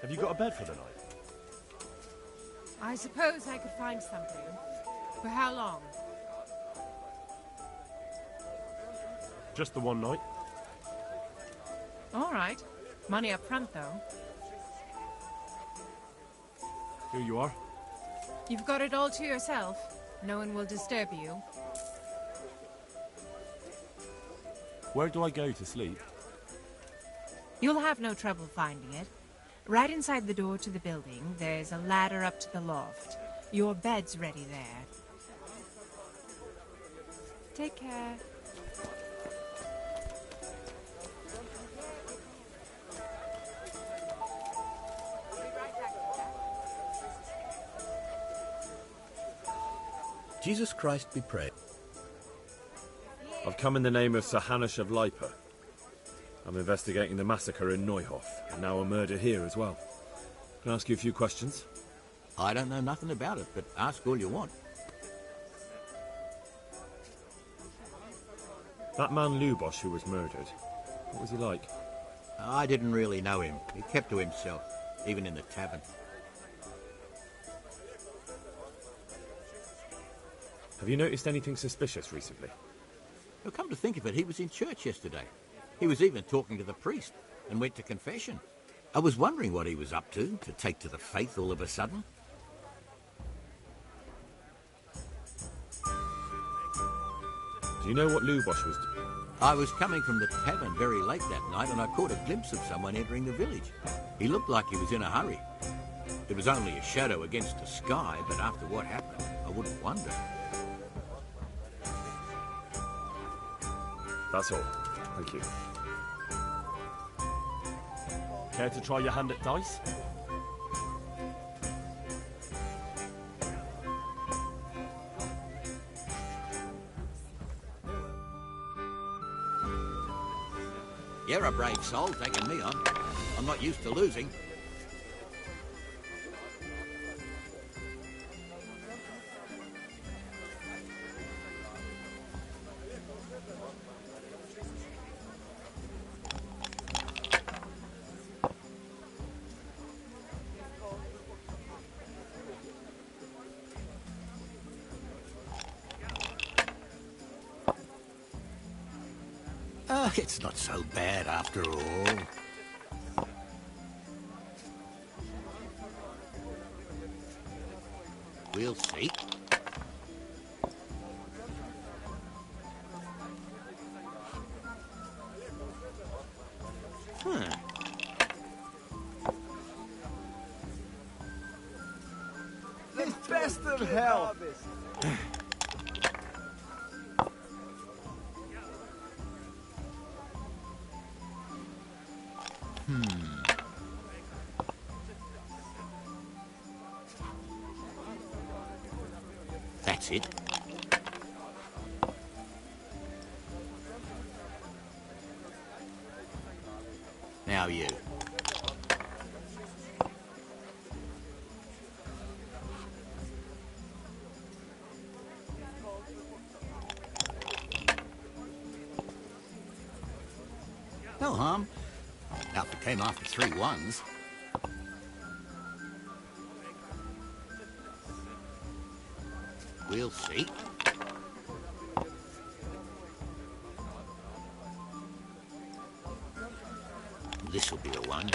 Have you got a bed for the night? I suppose I could find something. For how long? Just the one night. All right. Money up front, though. Here you are. You've got it all to yourself. No one will disturb you. Where do I go to sleep? You'll have no trouble finding it. Right inside the door to the building, there's a ladder up to the loft. Your bed's ready there. Take care. Jesus Christ be praised. I've come in the name of Sir Hanush of Lipa. I'm investigating the massacre in Neuhof, and now a murder here as well. Can I ask you a few questions? I don't know nothing about it, but ask all you want. That man Lubosh who was murdered, what was he like? I didn't really know him. He kept to himself, even in the tavern. Have you noticed anything suspicious recently? Well, come to think of it, he was in church yesterday. He was even talking to the priest and went to confession. I was wondering what he was up to take to the faith all of a sudden. Do you know what Lubosh was doing? I was coming from the tavern very late that night and I caught a glimpse of someone entering the village. He looked like he was in a hurry. There was only a shadow against the sky, but after what happened, I wouldn't wonder. That's all. Thank you. Care to try your hand at dice? You're a brave soul taking me on. I'm not used to losing. Oh, it's not so bad after all. We'll see. The best of hell. That's it. Now you. No harm. Now if it came after 3 ones. We'll see. This'll be the one.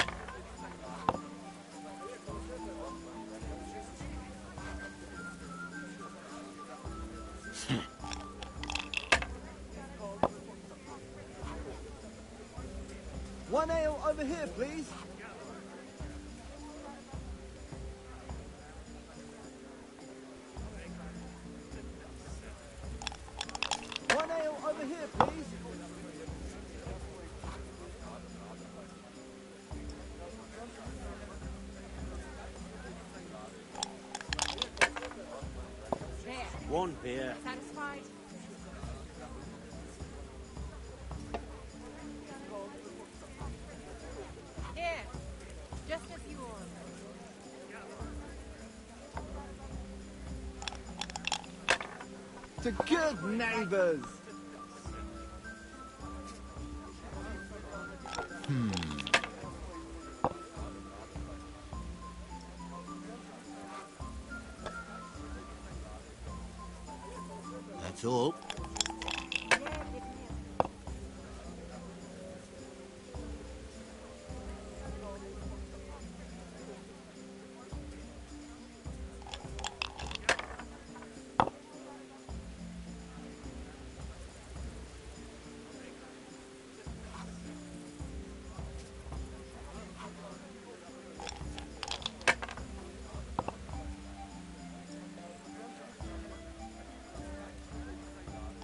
One ale over here, please. One ale over here, please. There. One beer. Satisfied? Here. Just as you ordered. To good neighbours. That's all.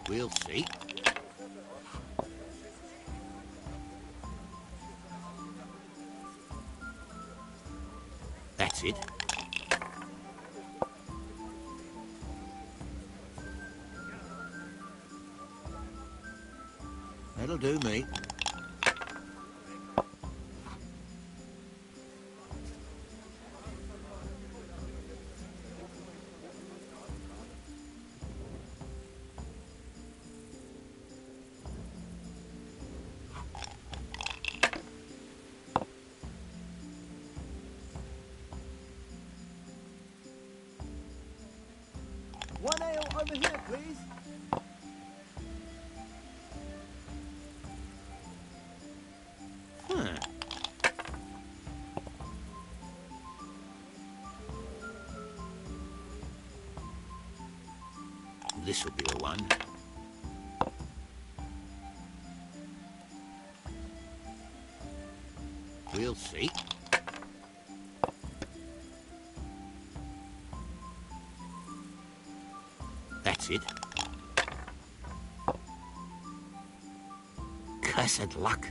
We'll see. That's it. That'll do me. One ale over here, please. Huh. This'll be the one. We'll see. That's it. Cursed luck.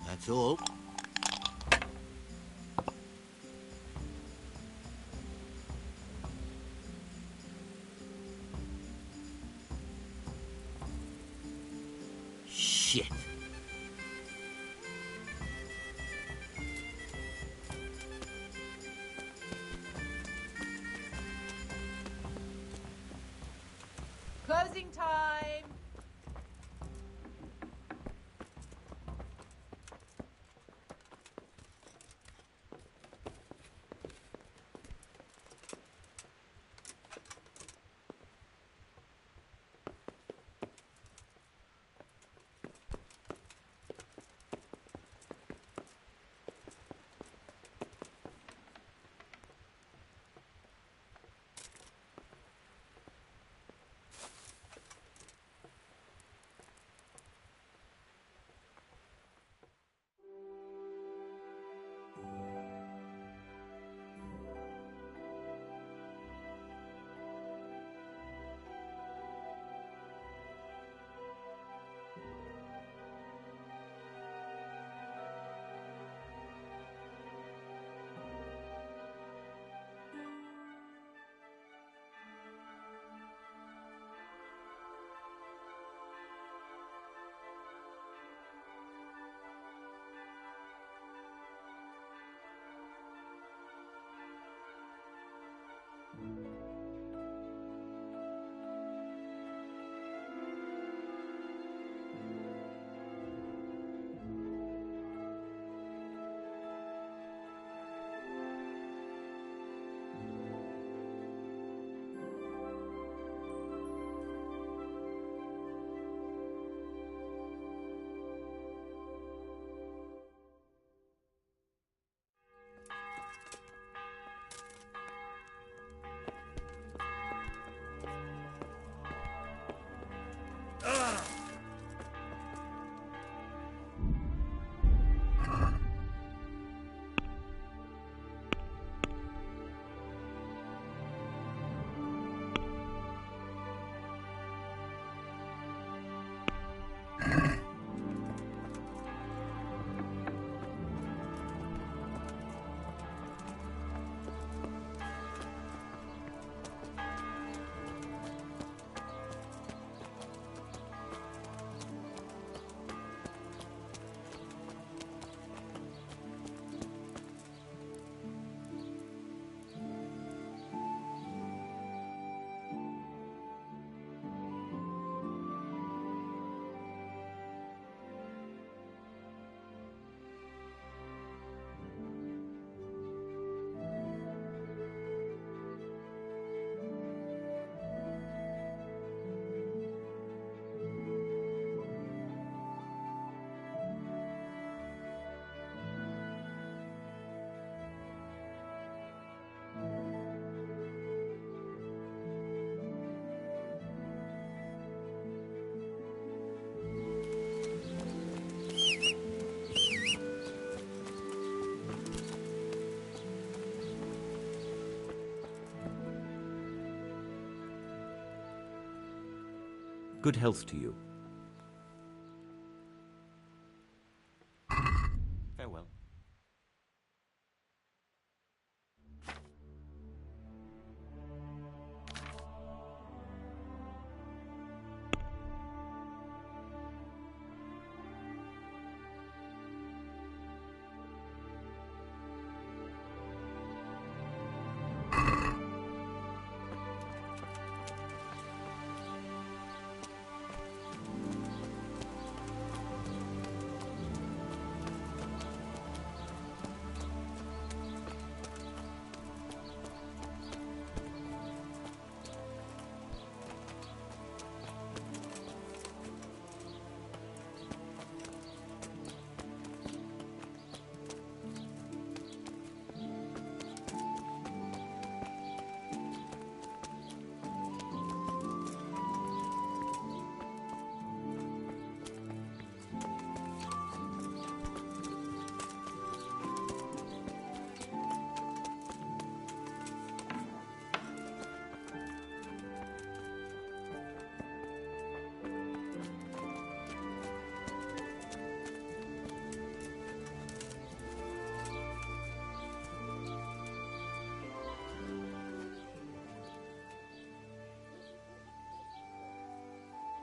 That's all. Shit. Closing time. Good health to you. Farewell.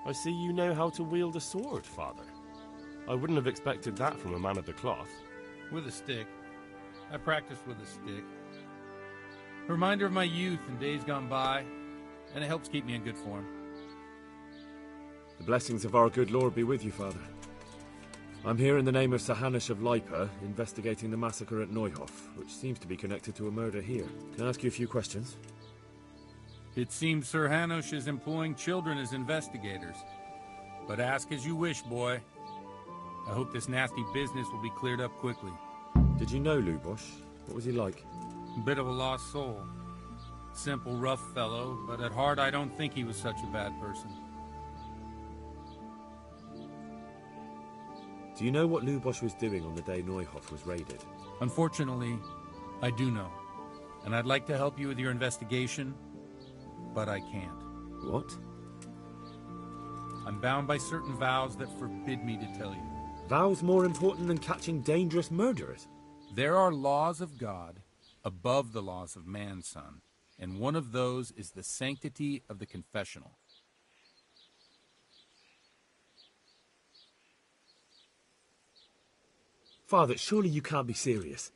I see you know how to wield a sword, Father. I wouldn't have expected that from a man of the cloth. With a stick. I practice with a stick. A reminder of my youth and days gone by, and it helps keep me in good form. The blessings of our good Lord be with you, Father. I'm here in the name of Sir Hanush of Lipa, investigating the massacre at Neuhof, which seems to be connected to a murder here. Can I ask you a few questions? It seems Sir Hanush is employing children as investigators. But ask as you wish, boy. I hope this nasty business will be cleared up quickly. Did you know Lubosh? What was he like? A bit of a lost soul. Simple, rough fellow, but at heart I don't think he was such a bad person. Do you know what Lubosh was doing on the day Neuhof was raided? Unfortunately, I do know. And I'd like to help you with your investigation, but I can't. What? I'm bound by certain vows that forbid me to tell you. Vows more important than catching dangerous murderers? There are laws of God above the laws of man, son, and one of those is the sanctity of the confessional. Father, surely you can't be serious.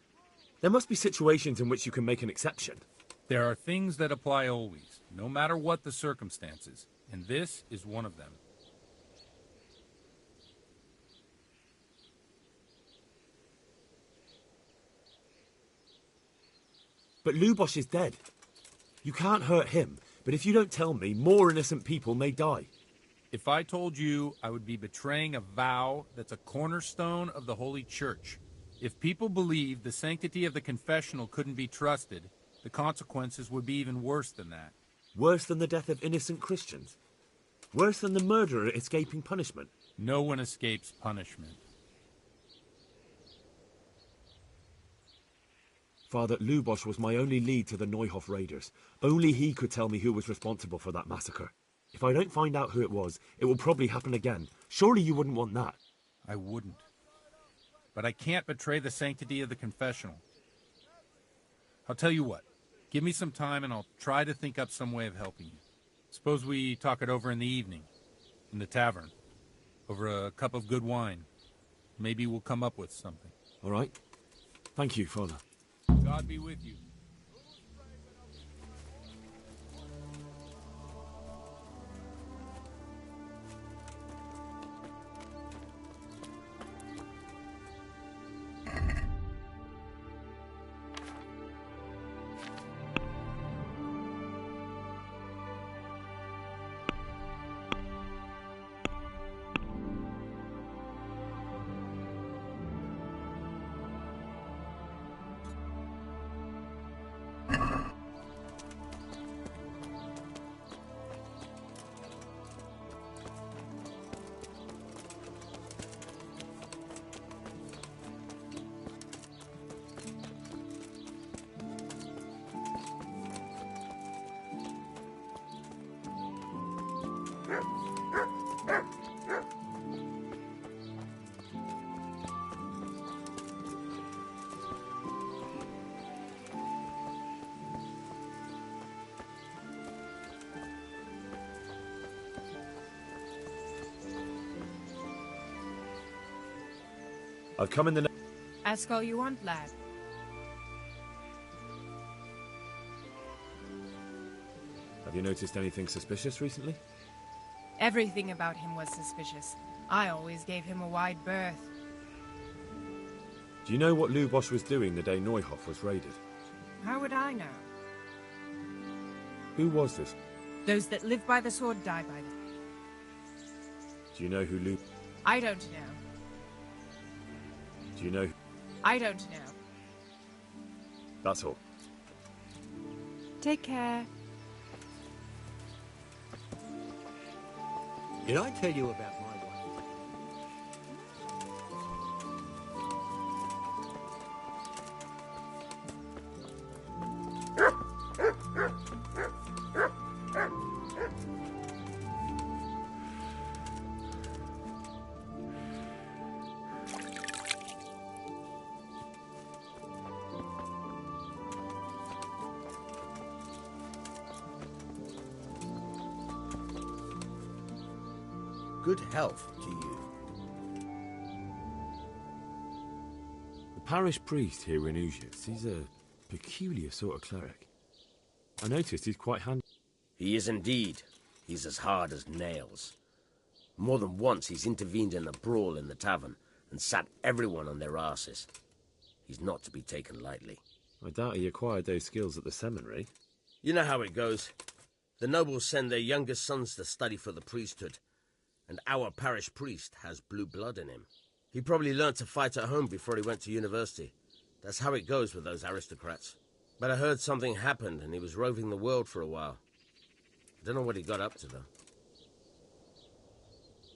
There must be situations in which you can make an exception. There are things that apply always, no matter what the circumstances, and this is one of them. But Lubosh is dead. You can't hurt him, but if you don't tell me, more innocent people may die. If I told you, I would be betraying a vow that's a cornerstone of the Holy Church. If people believed the sanctity of the confessional couldn't be trusted, the consequences would be even worse than that. Worse than the death of innocent Christians? Worse than the murderer escaping punishment? No one escapes punishment. Father, Lubosh was my only lead to the Neuhof raiders. Only he could tell me who was responsible for that massacre. If I don't find out who it was, it will probably happen again. Surely you wouldn't want that. I wouldn't. But I can't betray the sanctity of the confessional. I'll tell you what. Give me some time and I'll try to think up some way of helping you. Suppose we talk it over in the evening, in the tavern, over a cup of good wine. Maybe we'll come up with something. All right. Thank you, Father. God be with you. I've come in the... Ask all you want, lad. Have you noticed anything suspicious recently? Everything about him was suspicious. I always gave him a wide berth. Do you know what Lubosch was doing the day Neuhof was raided? How would I know? Who was this? Those that live by the sword die by the... Do you know who Lu... I don't know. Do you know... I don't know. That's all. Take care. Did I tell you about my wife? Good health to you. The parish priest here in Uzhitz, he's a peculiar sort of cleric. I noticed he's quite handy. He is indeed. He's as hard as nails. More than once he's intervened in a brawl in the tavern and sat everyone on their asses. He's not to be taken lightly. I doubt he acquired those skills at the seminary. You know how it goes. The nobles send their youngest sons to study for the priesthood, and our parish priest has blue blood in him. He probably learned to fight at home before he went to university. That's how it goes with those aristocrats. But I heard something happened and he was roving the world for a while. I don't know what he got up to, though.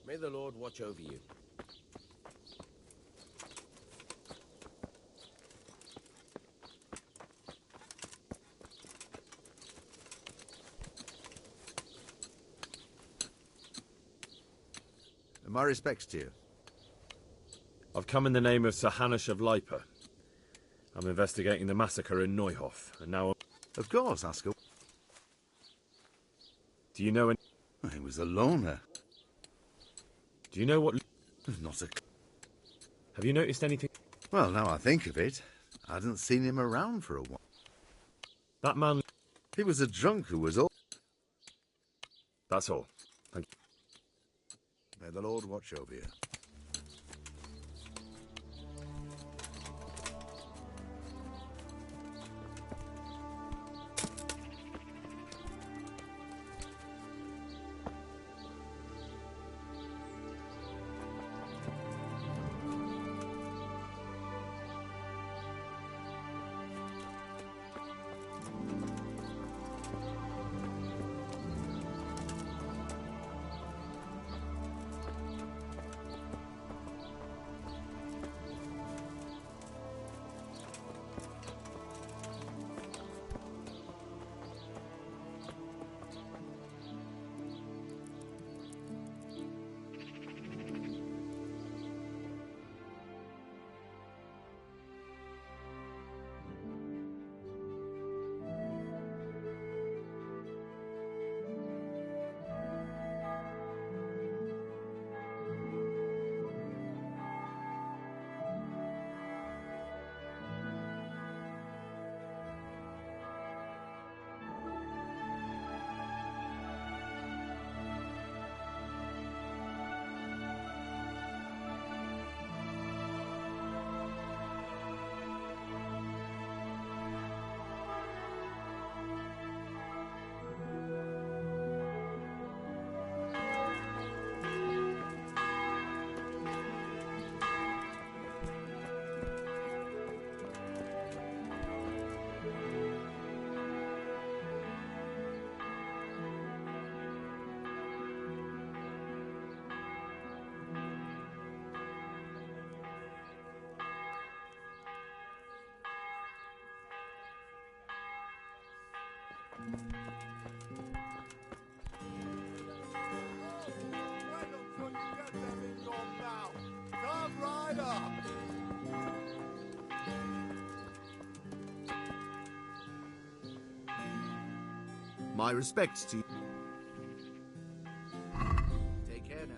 May the Lord watch over you. My respects to you. I've come in the name of Sir Hanush of Lipa. I'm investigating the massacre in Neuhof, and now... Of course, Askell. Do you know any... He was a loner. Do you know what... Not a... Have you noticed anything... Well, now I think of it, I hadn't seen him around for a while. That man... He was a drunk who was all... That's all. Thank you. May the Lord watch over you. My respects to you. Take care now.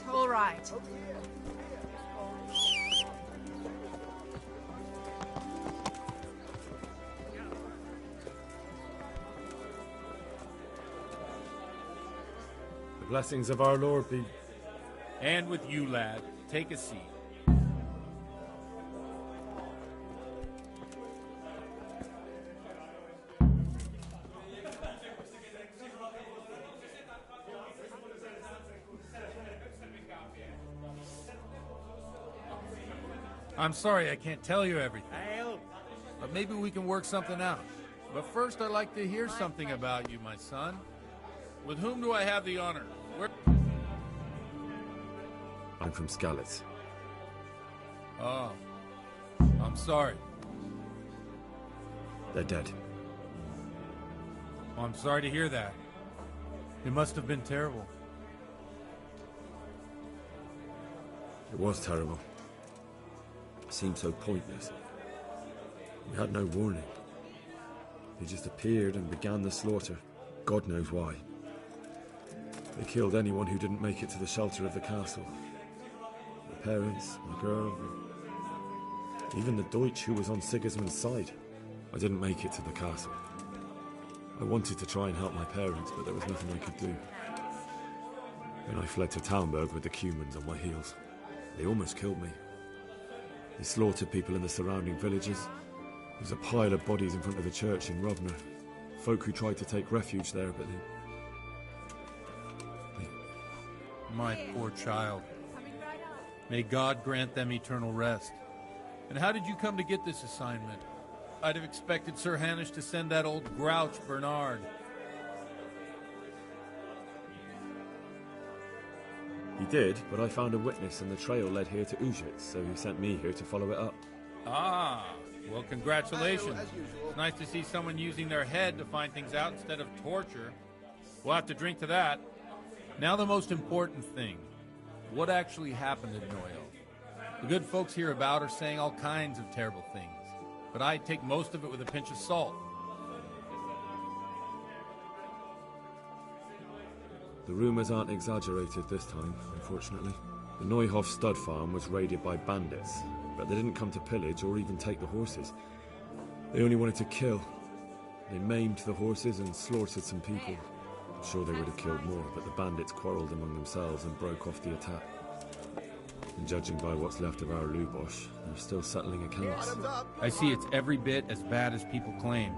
right, all right. The blessings of our Lord be... And with you, lad. Take a seat. I'm sorry I can't tell you everything. But maybe we can work something out. But first I'd like to hear something about you, my son. With whom do I have the honor? I'm from Skalitz. Oh. I'm sorry. They're dead. Oh, I'm sorry to hear that. It must have been terrible. It was terrible. It seemed so pointless. We had no warning. They just appeared and began the slaughter. God knows why. They killed anyone who didn't make it to the shelter of the castle. My parents, my girl, even the Deutsch who was on Sigismund's side. I didn't make it to the castle. I wanted to try and help my parents, but there was nothing I could do. Then I fled to Talmberg with the Cumans on my heels. They almost killed me. They slaughtered people in the surrounding villages. There's a pile of bodies in front of the church in Rovna. Folk who tried to take refuge there, but they... My poor child. May God grant them eternal rest. And how did you come to get this assignment? I'd have expected Sir Hanish to send that old grouch Bernard. He did, but I found a witness and the trail led here to Ujitz, so he sent me here to follow it up. Ah, well, congratulations. It's nice to see someone using their head to find things out instead of torture. We'll have to drink to that. Now the most important thing. What actually happened at Noyle? The good folks hereabout are saying all kinds of terrible things, but I take most of it with a pinch of salt. The rumours aren't exaggerated this time, unfortunately. The Neuhof stud farm was raided by bandits, but they didn't come to pillage or even take the horses. They only wanted to kill. They maimed the horses and slaughtered some people. I'm sure they would have killed more, but the bandits quarrelled among themselves and broke off the attack. And judging by what's left of our Lubosh, they're still settling accounts. I see it's every bit as bad as people claimed.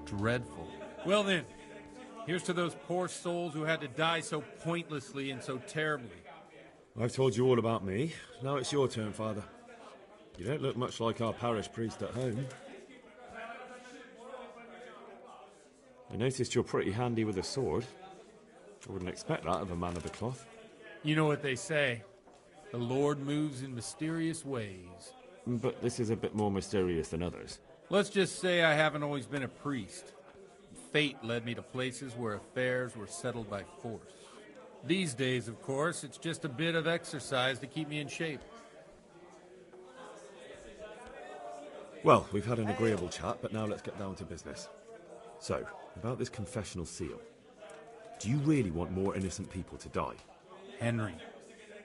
Dreadful. Well then, here's to those poor souls who had to die so pointlessly and so terribly. I've told you all about me. Now it's your turn, Father. You don't look much like our parish priest at home. I noticed you're pretty handy with a sword. I wouldn't expect that of a man of the cloth. You know what they say. The Lord moves in mysterious ways. But this is a bit more mysterious than others. Let's just say I haven't always been a priest. Fate led me to places where affairs were settled by force. These days, of course, it's just a bit of exercise to keep me in shape. Well, we've had an agreeable chat, but now let's get down to business. So, about this confessional seal. Do you really want more innocent people to die? Henry,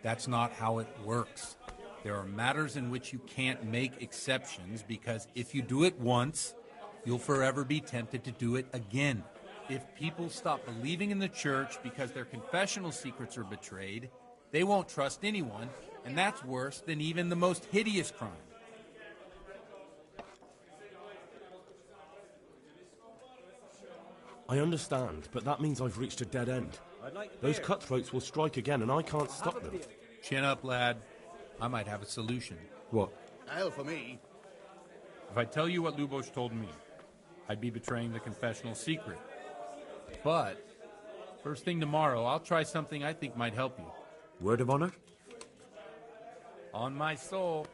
that's not how it works. There are matters in which you can't make exceptions because if you do it once, you'll forever be tempted to do it again. If people stop believing in the church because their confessional secrets are betrayed, they won't trust anyone, and that's worse than even the most hideous crime. I understand, but that means I've reached a dead end. Those cutthroats will strike again, and I can't stop them. Chin up, lad. I might have a solution. What? Hell for me. If I tell you what Lubosh told me, I'd be betraying the confessional secret. But, first thing tomorrow, I'll try something I think might help you. Word of honor? On my soul.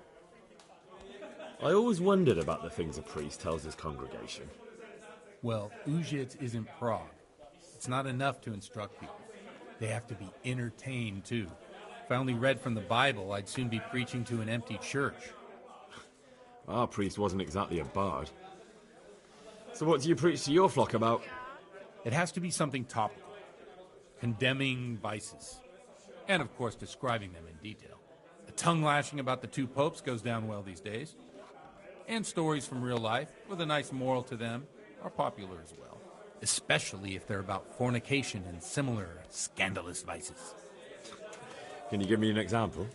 I always wondered about the things a priest tells his congregation. Well, Ujitz isn't Prague. It's not enough to instruct people. They have to be entertained, too. If I only read from the Bible, I'd soon be preaching to an empty church. Our priest wasn't exactly a bard. So what do you preach to your flock about? It has to be something topical. Condemning vices. And of course, describing them in detail. The tongue-lashing about the two popes goes down well these days. And stories from real life, with a nice moral to them, are popular as well. Especially if they're about fornication and similar scandalous vices. Can you give me an example?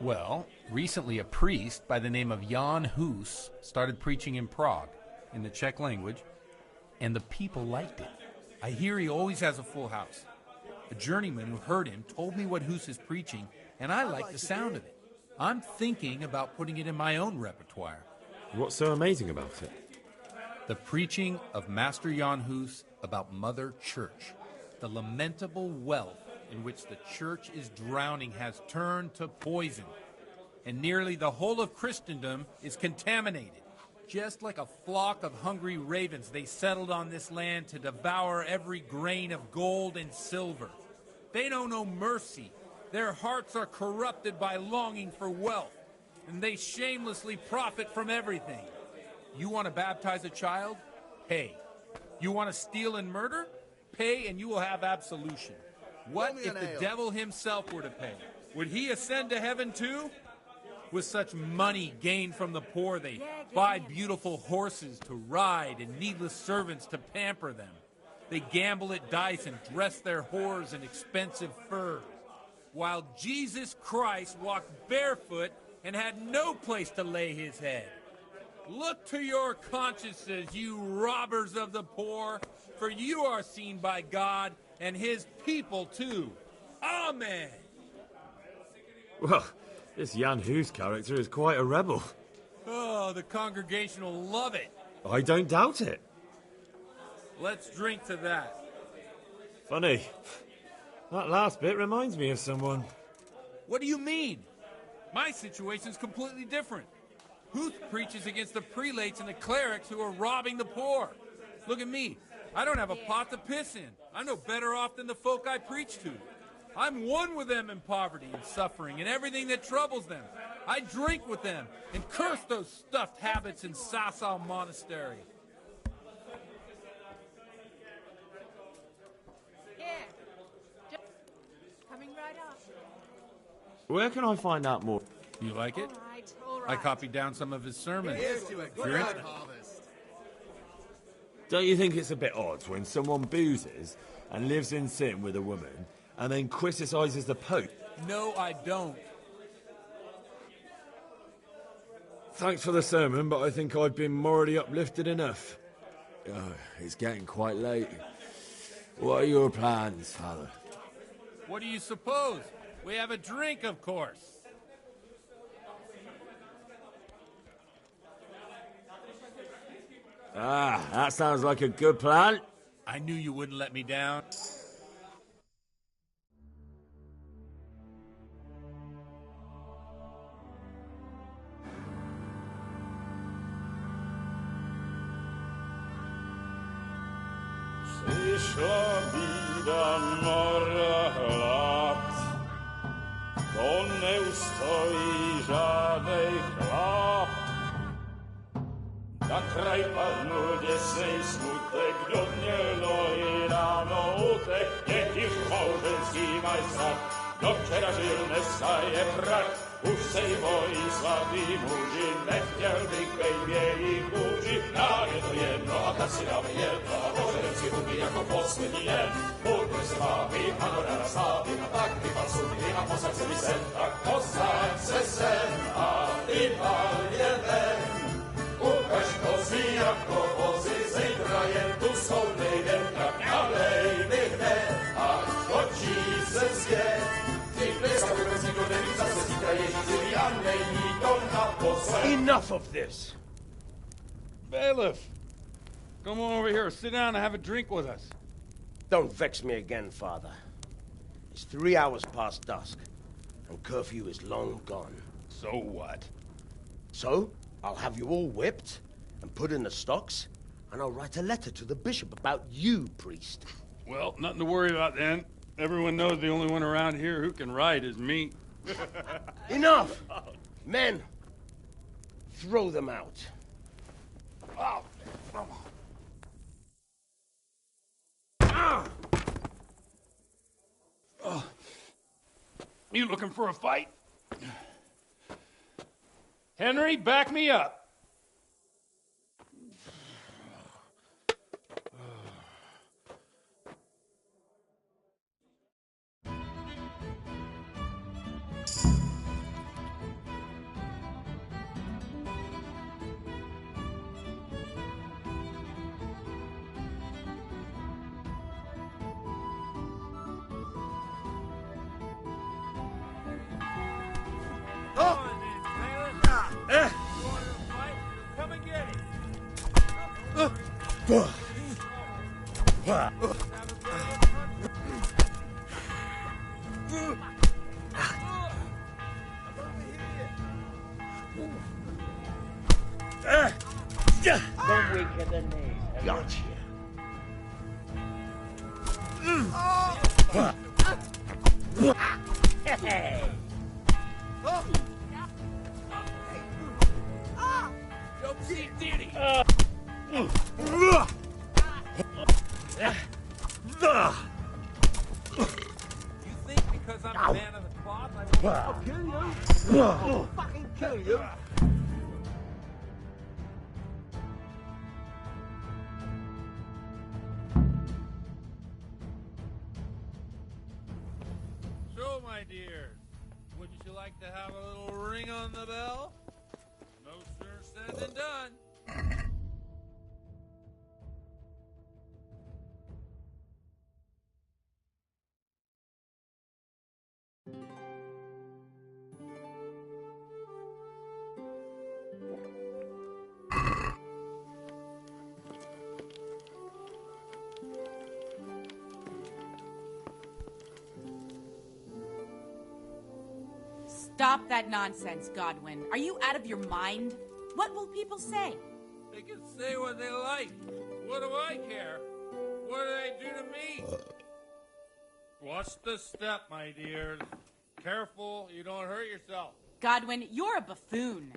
Well, recently a priest by the name of Jan Hus started preaching in Prague, in the Czech language, and the people liked it. I hear he always has a full house. A journeyman who heard him told me what Hus is preaching, and I like the sound of it. I'm thinking about putting it in my own repertoire. What's so amazing about it? The preaching of Master Jan Hus about Mother Church. The lamentable wealth in which the Church is drowning has turned to poison, and nearly the whole of Christendom is contaminated. Just like a flock of hungry ravens, they settled on this land to devour every grain of gold and silver. They know no mercy. Their hearts are corrupted by longing for wealth, and they shamelessly profit from everything. You want to baptize a child? Pay. You want to steal and murder? Pay and you will have absolution. What if the devil himself were to pay? Would he ascend to heaven too? With such money gained from the poor, they buy beautiful horses to ride and needless servants to pamper them. They gamble at dice and dress their whores in expensive furs, while Jesus Christ walked barefoot and had no place to lay his head. Look to your consciences, you robbers of the poor, for you are seen by God and his people too. Amen. Well, this Jan Hus character is quite a rebel. Oh, the congregation will love it. I don't doubt it. Let's drink to that. Funny. That last bit reminds me of someone. What do you mean? My situation's completely different. Huth preaches against the prelates and the clerics who are robbing the poor. Look at me. I don't have a pot to piss in. I'm no better off than the folk I preach to. I'm one with them in poverty and suffering and everything that troubles them. I drink with them and curse those stuffed habits in Sasau Monastery. Here. Coming right up. Where can I find out more? You like it? All right. I copied down some of his sermons. Here's to a good harvest. Don't you think it's a bit odd when someone boozes and lives in sin with a woman and then criticises the Pope? No, I don't. Thanks for the sermon, but I think I've been morally uplifted enough. Oh, it's getting quite late. What are your plans, Father? What do you suppose? We have a drink, of course. Ah, that sounds like a good plan. I knew you wouldn't let me down. Przyszła bida mora lat, to nie ustoi żadnej chlap. Na kraj padną dziesnej smutek, do dnie i rano utek, jakiś małżeński majstrat, do wczera żylne staje brak. Už sej bojí svatý muži, nechtěl bych bejbě jich muži. Nám je to jedno a tak si dáme jedno a požerem si huby jako poslední den. Buďme se vámi, ano ráda slávy a tak vypal sudny a posaď se mi sem. Tak posaď se sem a vypal je ven. Ukaž kozy jako vozy, zítra jen tu soudnej den. Tak nalej mi hned a točí se svět. Enough of this! Bailiff, come on over here, sit down and have a drink with us. Don't vex me again, Father. It's 3 hours past dusk, and curfew is long gone. So what? So, I'll have you all whipped and put in the stocks, and I'll write a letter to the bishop about you, priest. Well, nothing to worry about then. Everyone knows the only one around here who can write is me. Enough! Men, throw them out. Oh. You looking for a fight? Henry, back me up. Don't weaken the knees. Gotcha. Hey! Don't see Diddy. You think because I'm a man of the cloth, I'll kill you? I'll fucking kill you. So, my dears, wouldn't you like to have a little ring on the bell? No sooner said than done. Stop that nonsense, Godwin. Are you out of your mind? What will people say? They can say what they like. What do I care? What do they do to me? Watch the step, my dears. Careful, you don't hurt yourself. Godwin, you're a buffoon.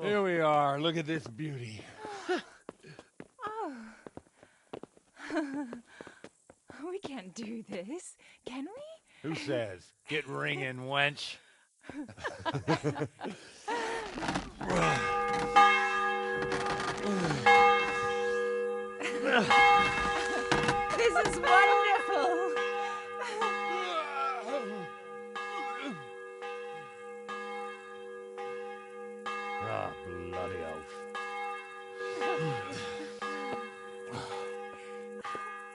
Here we are. Look at this beauty. We can't do this, can we? Who says? Get ringing, wench. This is wonderful. Ah, bloody oath.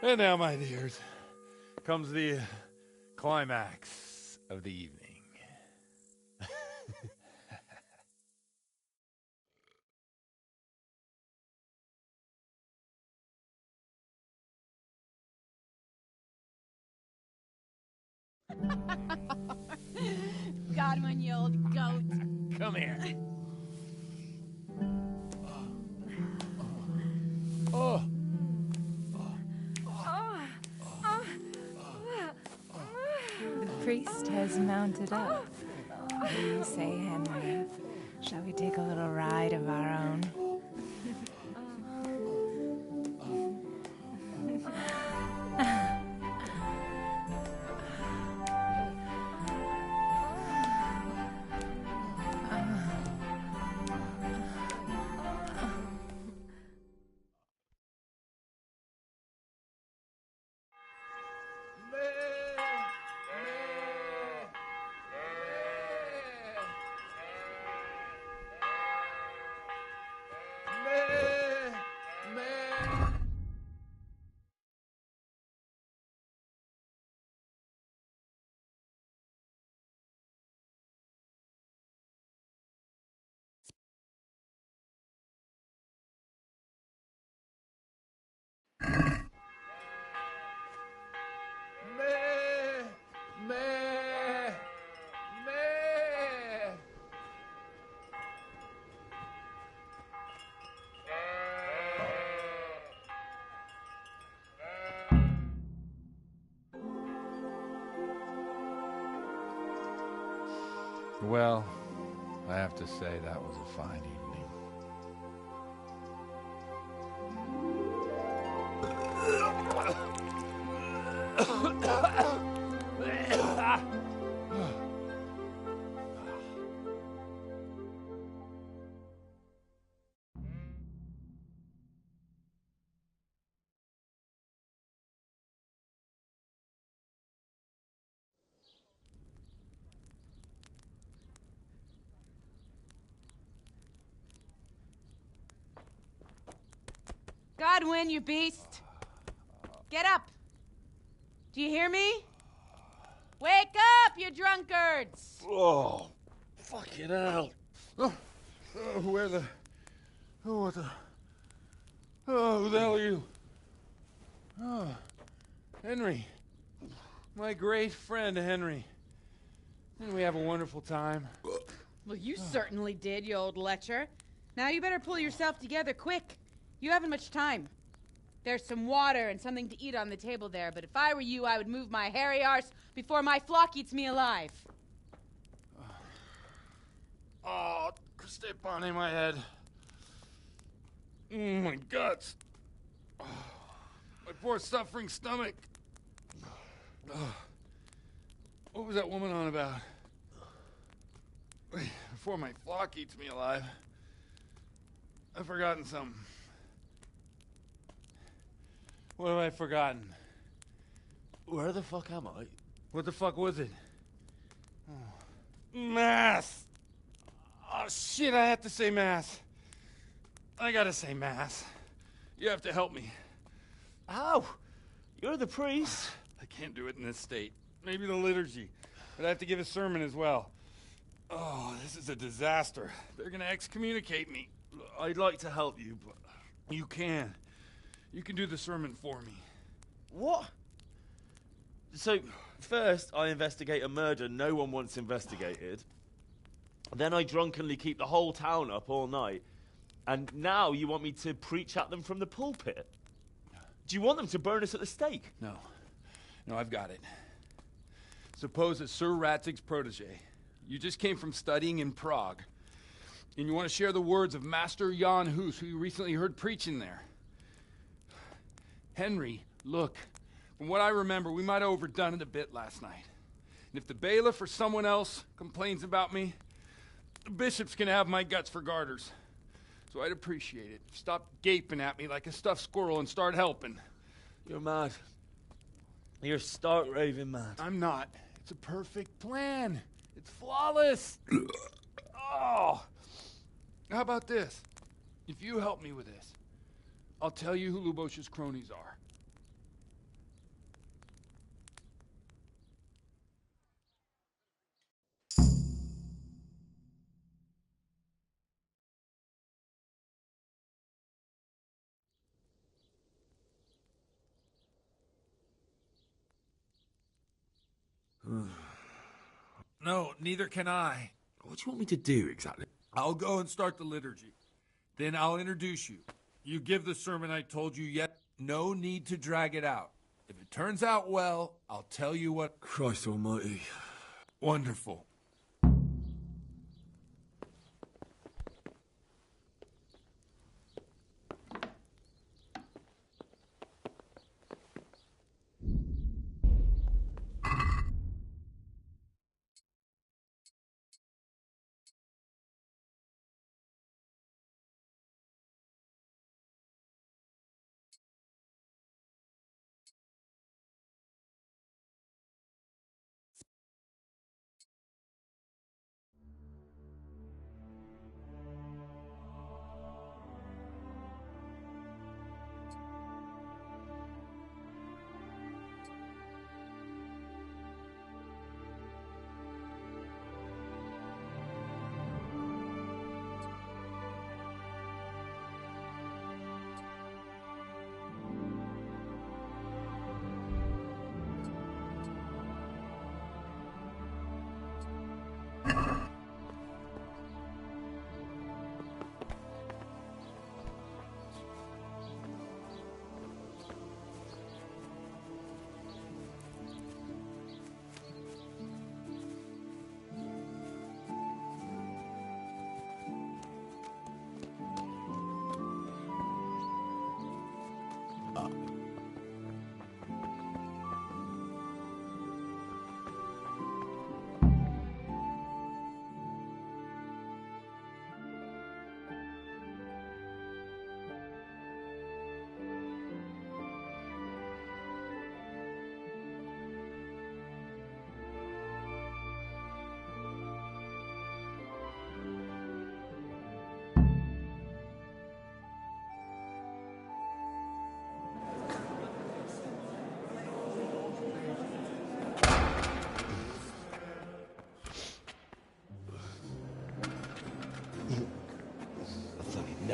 And now, my dears, comes the climax of the evening. Godwin, you old goat. Come here. The priest has mounted up. What do you say, Henry? Shall we take a little ride of our own? Well, I have to say that was a fine evening. Godwin, you beast! Get up! Do you hear me? Wake up, you drunkards! Oh, fucking hell. Where the... Oh, what the... Oh, who the hell are you? Oh, Henry. My great friend, Henry. Didn't we have a wonderful time? Well, you certainly did, you old lecher. Now you better pull yourself together quick. You haven't much time. There's some water and something to eat on the table there, but if I were you, I would move my hairy arse before my flock eats me alive. Oh, step on my head. My guts. Oh, my poor suffering stomach. Oh, what was that woman on about? Wait, before my flock eats me alive. I've forgotten something. What have I forgotten? Where the fuck am I? What the fuck was it? Oh. Mass! Oh, shit, I have to say mass. I gotta say mass. You have to help me. How? You're the priest. I can't do it in this state. Maybe the liturgy. But I have to give a sermon as well. Oh, this is a disaster. They're gonna excommunicate me. I'd like to help you, but... You can. You can do the sermon for me. What? So, first I investigate a murder no one wants investigated. Then I drunkenly keep the whole town up all night. And now you want me to preach at them from the pulpit? Do you want them to burn us at the stake? No. No, I've got it. Suppose that Sir Ratzig's protege. You just came from studying in Prague. And you want to share the words of Master Jan Hus, who you recently heard preaching there. Henry, look. From what I remember, we might have overdone it a bit last night. And if the bailiff or someone else complains about me, the bishop's gonna have my guts for garters. So I'd appreciate it. Stop gaping at me like a stuffed squirrel and start helping. You're mad. You're stark raving mad. I'm not. It's a perfect plan. It's flawless. Oh. How about this? If you help me with this, I'll tell you who Lubosh's cronies are. No, neither can I. What do you want me to do exactly? I'll go and start the liturgy. Then I'll introduce you. You give the sermon I told you, yet no need to drag it out. If it turns out well, I'll tell you what... Christ almighty. Wonderful.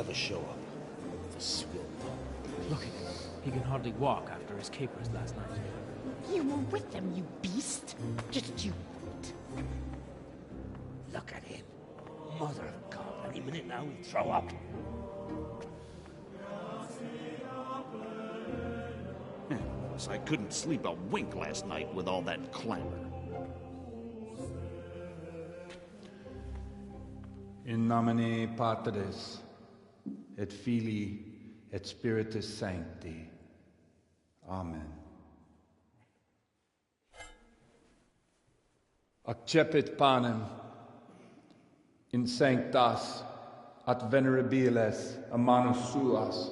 never show up. The swill. Look at him. He can hardly walk after his capers last night. You were with them, you beast. Just you wait. Look at him. Mother of God, any minute now he'll throw up. I couldn't sleep a wink last night with all that clamor. In nomine Patris, et Filii, et Spiritus Sancti. Amen. Accepit panem in sanctas at venerabiles a manus suas.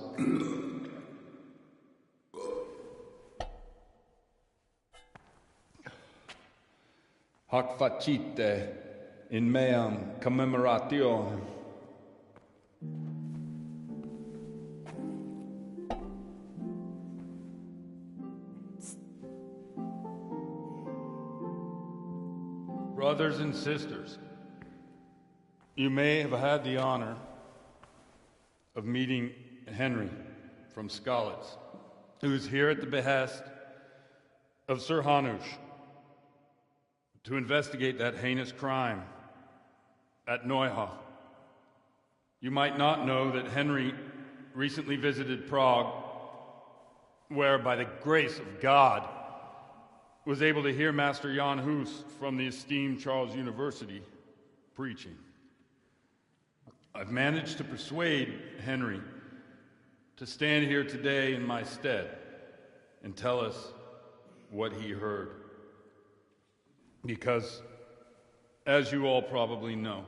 Hac facite in meam commemorationem. Brothers and sisters, you may have had the honor of meeting Henry from Skalitz, who is here at the behest of Sir Hanush to investigate that heinous crime at Neuhof. You might not know that Henry recently visited Prague, where, by the grace of God, was able to hear Master Jan Hus from the esteemed Charles University preaching. I've managed to persuade Henry to stand here today in my stead and tell us what he heard. Because, as you all probably know,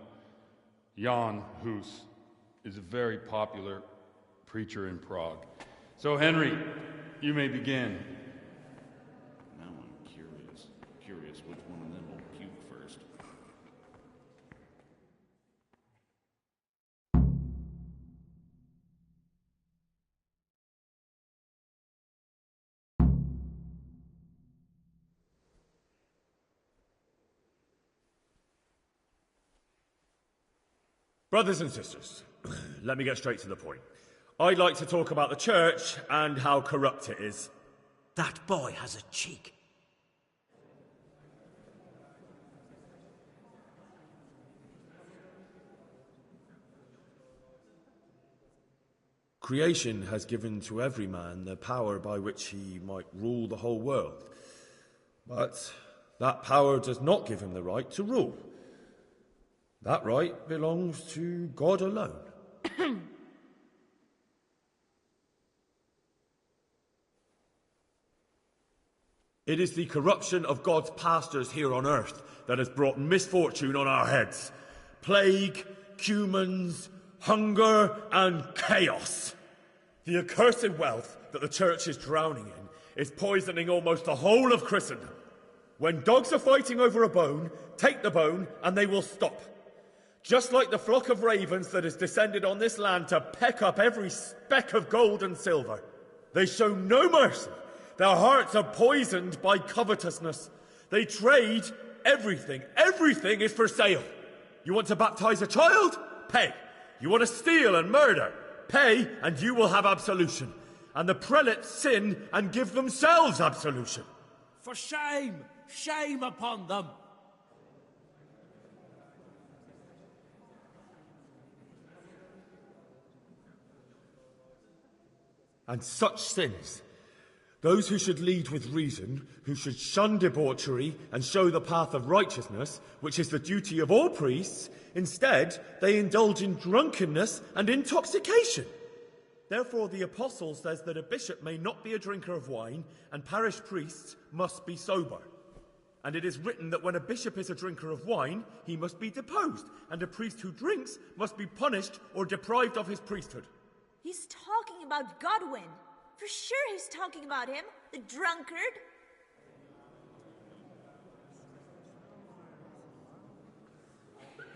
Jan Hus is a very popular preacher in Prague. So, Henry, you may begin. Now I'm curious which one of them will puke first. Brothers and sisters, let me get straight to the point. I'd like to talk about the church and how corrupt it is. That boy has a cheek. Creation has given to every man the power by which he might rule the whole world. But that power does not give him the right to rule. That right belongs to God alone. It is the corruption of God's pastors here on earth that has brought misfortune on our heads. Plague, cumens, hunger, and chaos. The accursed wealth that the church is drowning in is poisoning almost the whole of Christendom. When dogs are fighting over a bone, take the bone and they will stop. Just like the flock of ravens that has descended on this land to peck up every speck of gold and silver. They show no mercy. Their hearts are poisoned by covetousness. They trade everything. Everything is for sale. You want to baptize a child? Pay. You want to steal and murder? Pay, and you will have absolution. And the prelates sin and give themselves absolution. For shame! Shame upon them! And such sins, those who should lead with reason, who should shun debauchery and show the path of righteousness, which is the duty of all priests, instead they indulge in drunkenness and intoxication. Therefore the apostle says that a bishop may not be a drinker of wine, and parish priests must be sober. And it is written that when a bishop is a drinker of wine, he must be deposed, and a priest who drinks must be punished or deprived of his priesthood. He's talking about Godwin. For sure he's talking about him, the drunkard.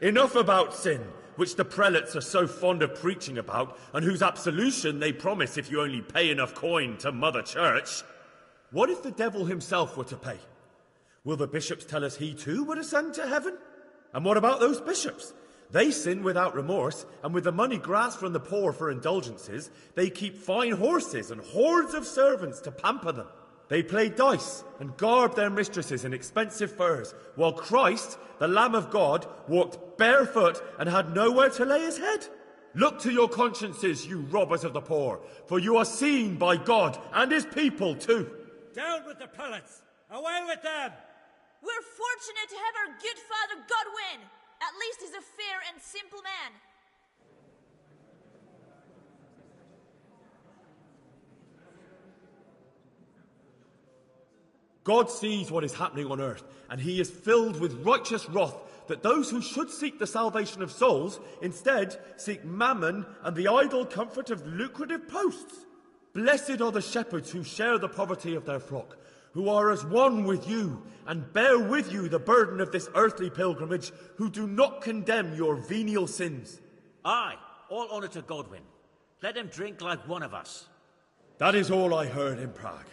Enough about sin, which the prelates are so fond of preaching about, and whose absolution they promise if you only pay enough coin to Mother Church. What if the devil himself were to pay? Will the bishops tell us he too would ascend to heaven? And what about those bishops? They sin without remorse, and with the money grasped from the poor for indulgences, they keep fine horses and hordes of servants to pamper them. They play dice and garb their mistresses in expensive furs, while Christ, the Lamb of God, walked barefoot and had nowhere to lay his head. Look to your consciences, you robbers of the poor, for you are seen by God and his people too. Down with the prelates! Away with them! We're fortunate to have our good father Godwin. At least he's a fair and simple man. God sees what is happening on earth, and he is filled with righteous wrath that those who should seek the salvation of souls instead seek mammon and the idle comfort of lucrative posts. Blessed are the shepherds who share the poverty of their flock, who are as one with you and bear with you the burden of this earthly pilgrimage, who do not condemn your venial sins. Aye, all honour to Godwin. Let him drink like one of us. That is all I heard in Prague.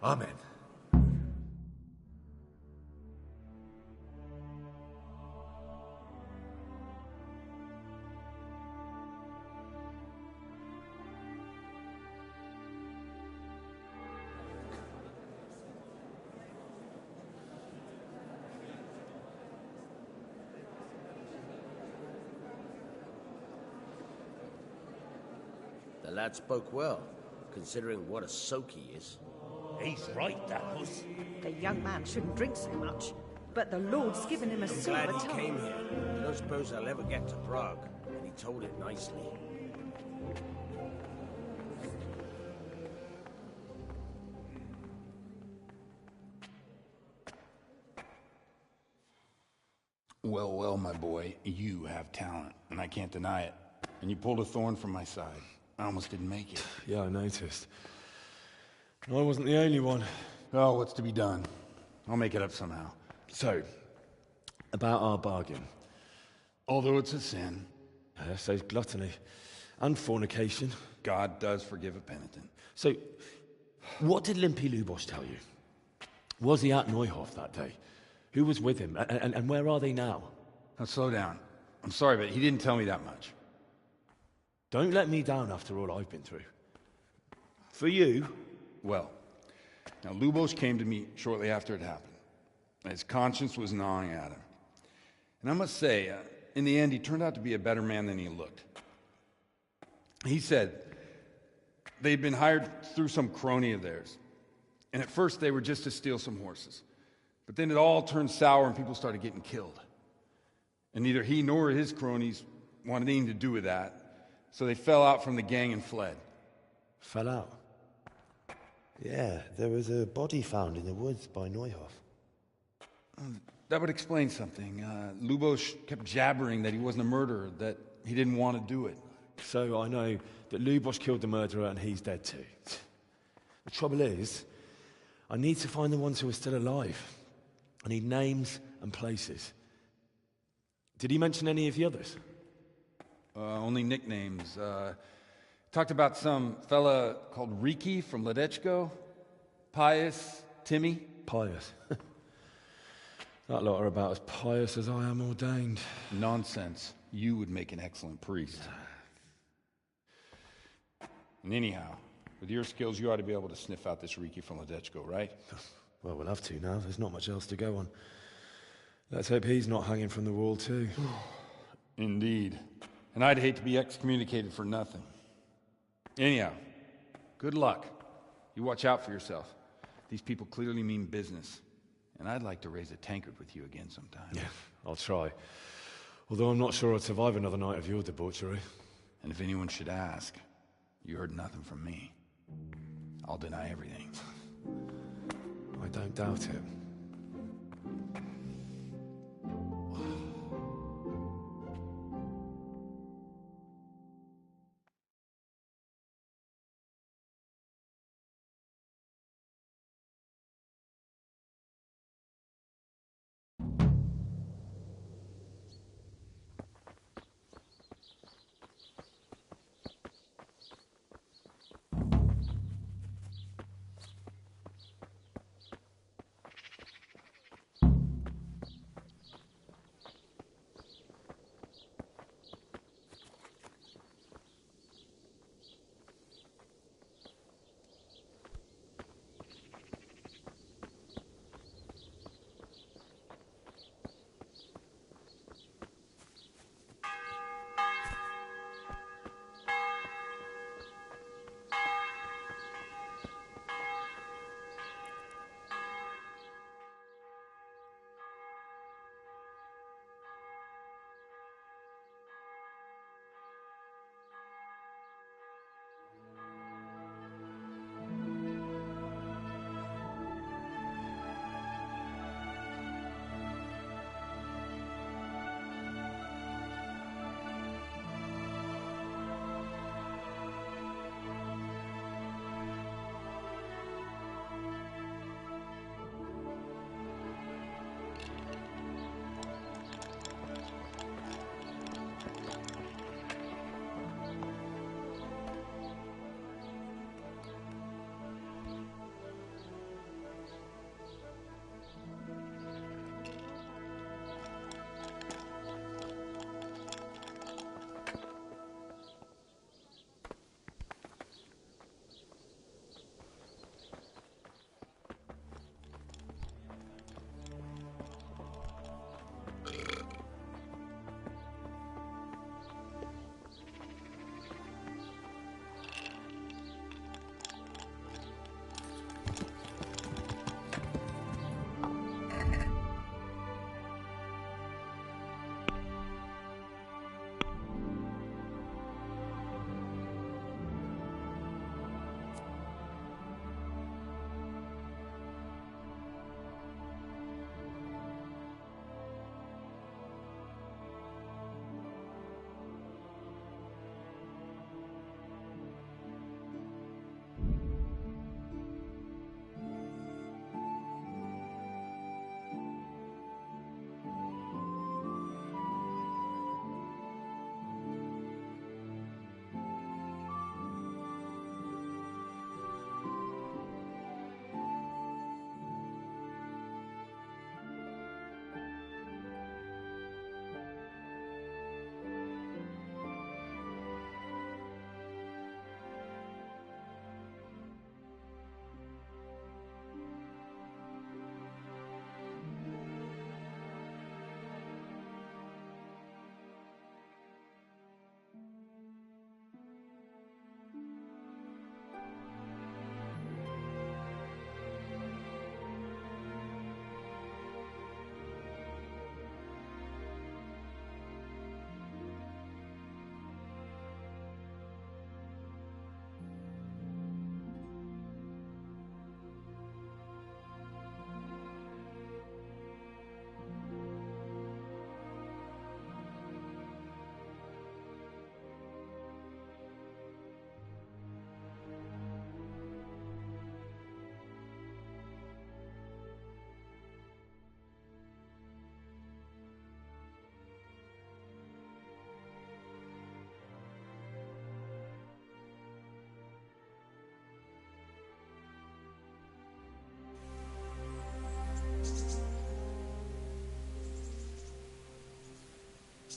Amen. The lad spoke well, considering what a soak he is. He's right, that was. The young man shouldn't drink so much, but the Lord's given him a I'm silver glad he tongue. came here. I don't suppose I'll ever get to Prague, and he told it nicely. Well, well, my boy, you have talent, and I can't deny it. And you pulled a thorn from my side. I almost didn't make it. Yeah, I noticed. And I wasn't the only one. Oh, what's to be done? I'll make it up somehow. So, about our bargain. Although it's a sin. So gluttony and fornication. God does forgive a penitent. So, what did Limpy Lubos tell you? Was he at Neuhof that day? Who was with him? And where are they now? Now, slow down. I'm sorry, but he didn't tell me that much. Don't let me down after all I've been through. For you... Well, now Lubos came to me shortly after it happened. His conscience was gnawing at him. And I must say, in the end, he turned out to be a better man than he looked. He said they'd been hired through some crony of theirs. And at first they were just to steal some horses. But then it all turned sour and people started getting killed. And neither he nor his cronies wanted anything to do with that. So they fell out from the gang and fled. Fell out? Yeah, there was a body found in the woods by Neuhof. That would explain something. Lubos kept jabbering that he wasn't a murderer, that he didn't want to do it. So I know that Lubos killed the murderer and he's dead too. The trouble is, I need to find the ones who are still alive. I need names and places. Did he mention any of the others? Only nicknames. Talked about some fella called Riki from Ledechko, Pius, Timmy. Pius. That lot are about as pious as I am ordained. Nonsense. You would make an excellent priest. And anyhow, with your skills, you ought to be able to sniff out this Riki from Ledechko, right? Well, we'll have to now. There's not much else to go on. Let's hope he's not hanging from the wall too. Indeed. And I'd hate to be excommunicated for nothing. Anyhow, good luck. You watch out for yourself. These people clearly mean business. And I'd like to raise a tankard with you again sometime. Yeah, I'll try. Although I'm not sure I'd survive another night of your debauchery. And if anyone should ask, you heard nothing from me. I'll deny everything. I don't doubt it.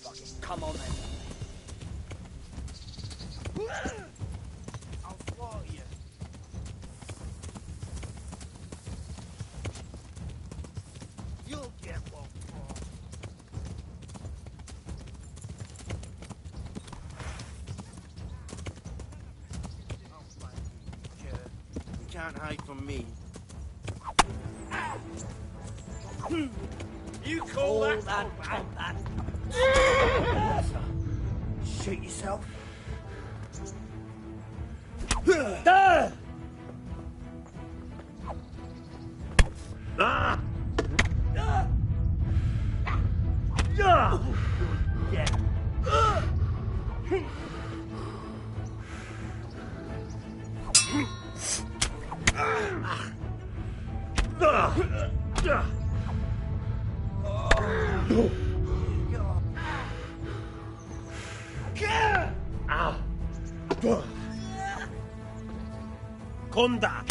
Fucking come on then. I'll swallow you. You'll get one more. I'll find you, jerk. You can't hide from me. You call that combat? Shoot yourself. Konda.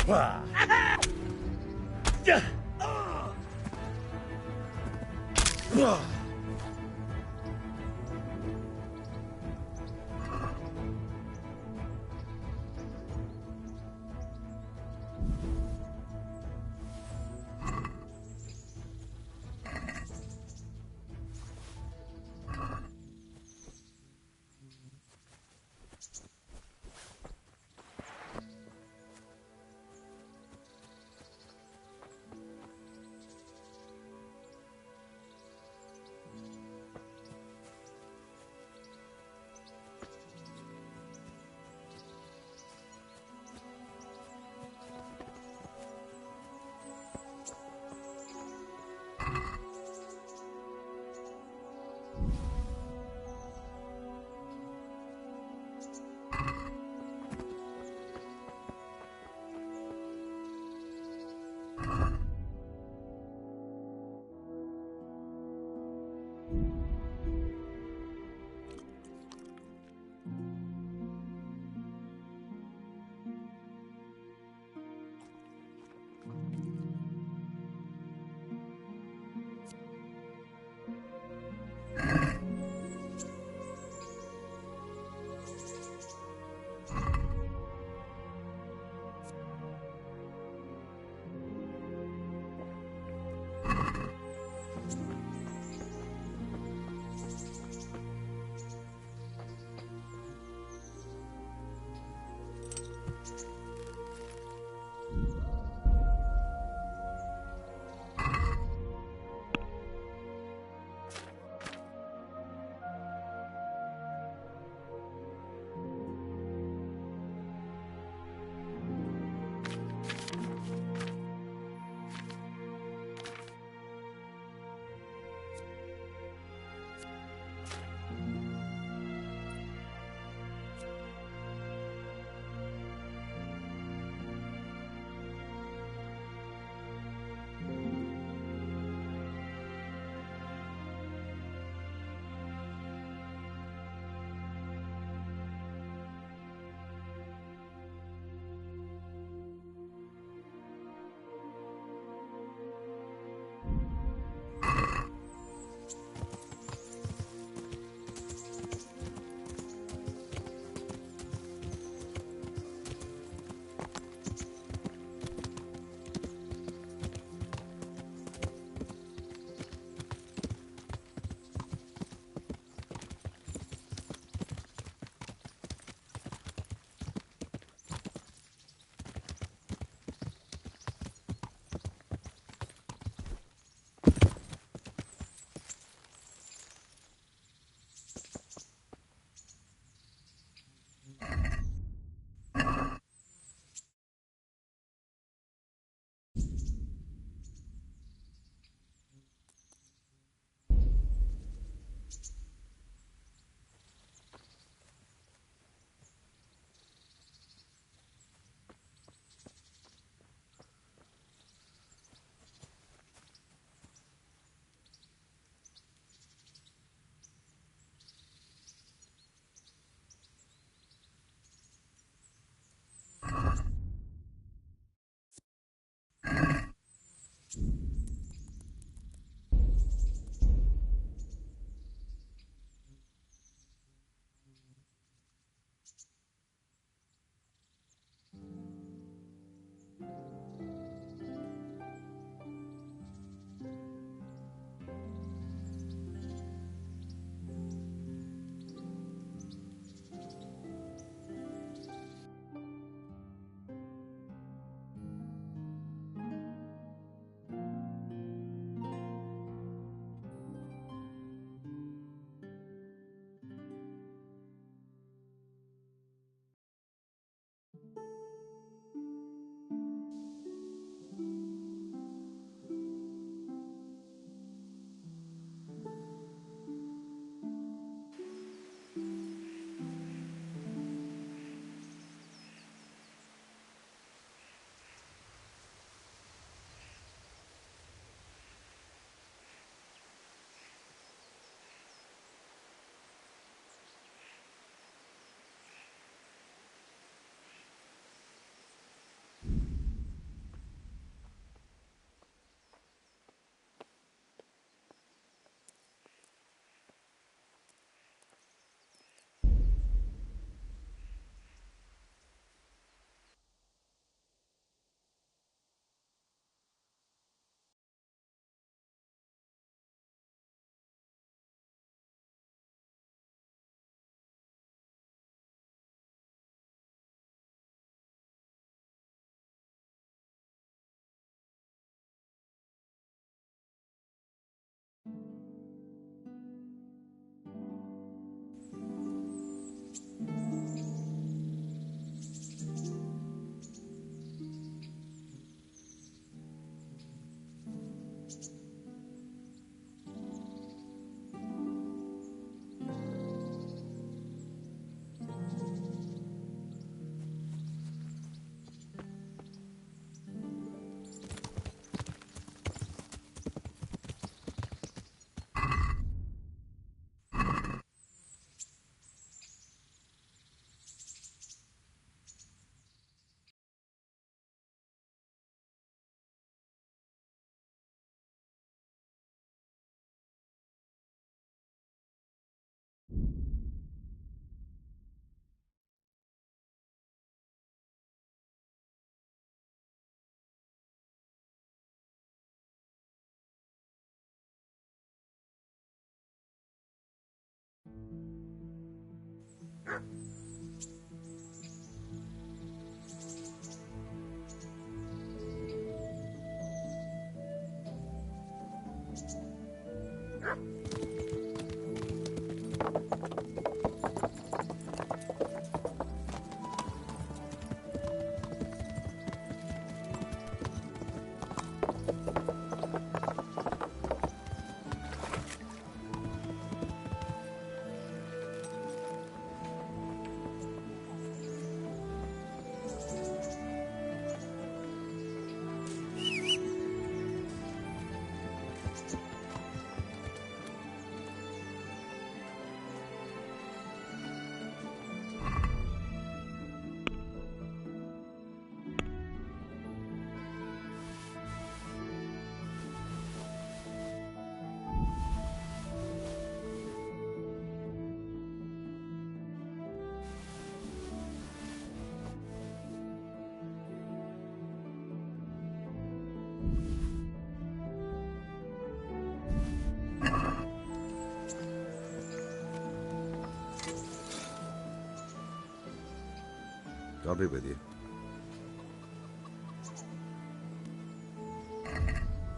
God be with you.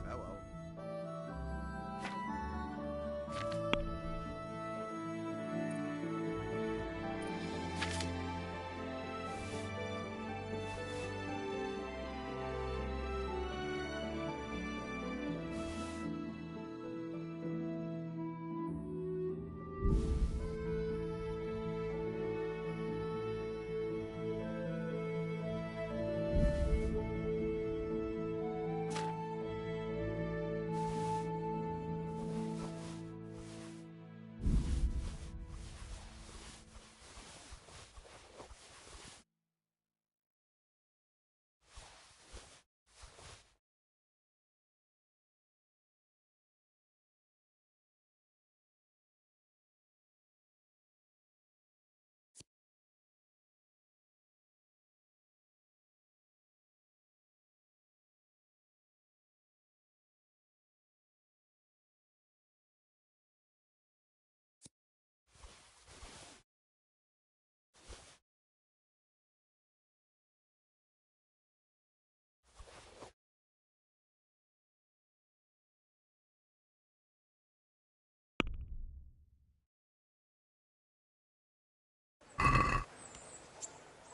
Farewell.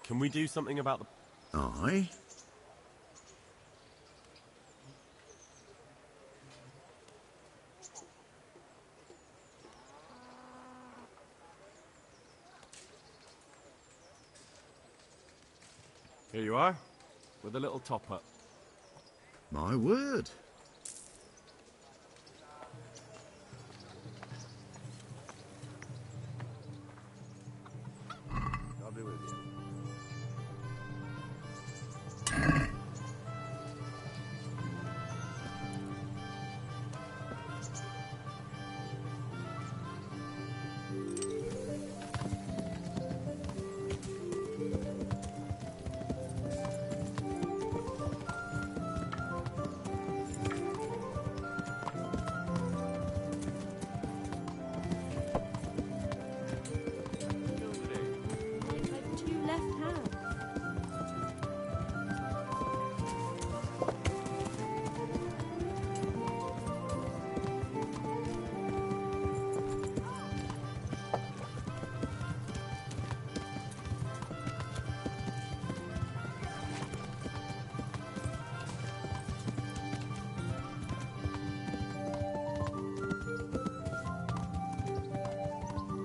Can we do something about the... Aye? Here you are, with a little top-up. My word. God be with you.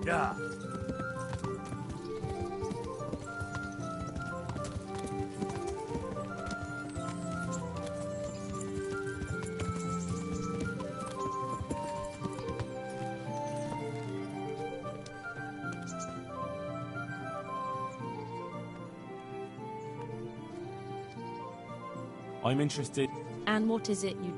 Yeah. I'm interested. And what is it you...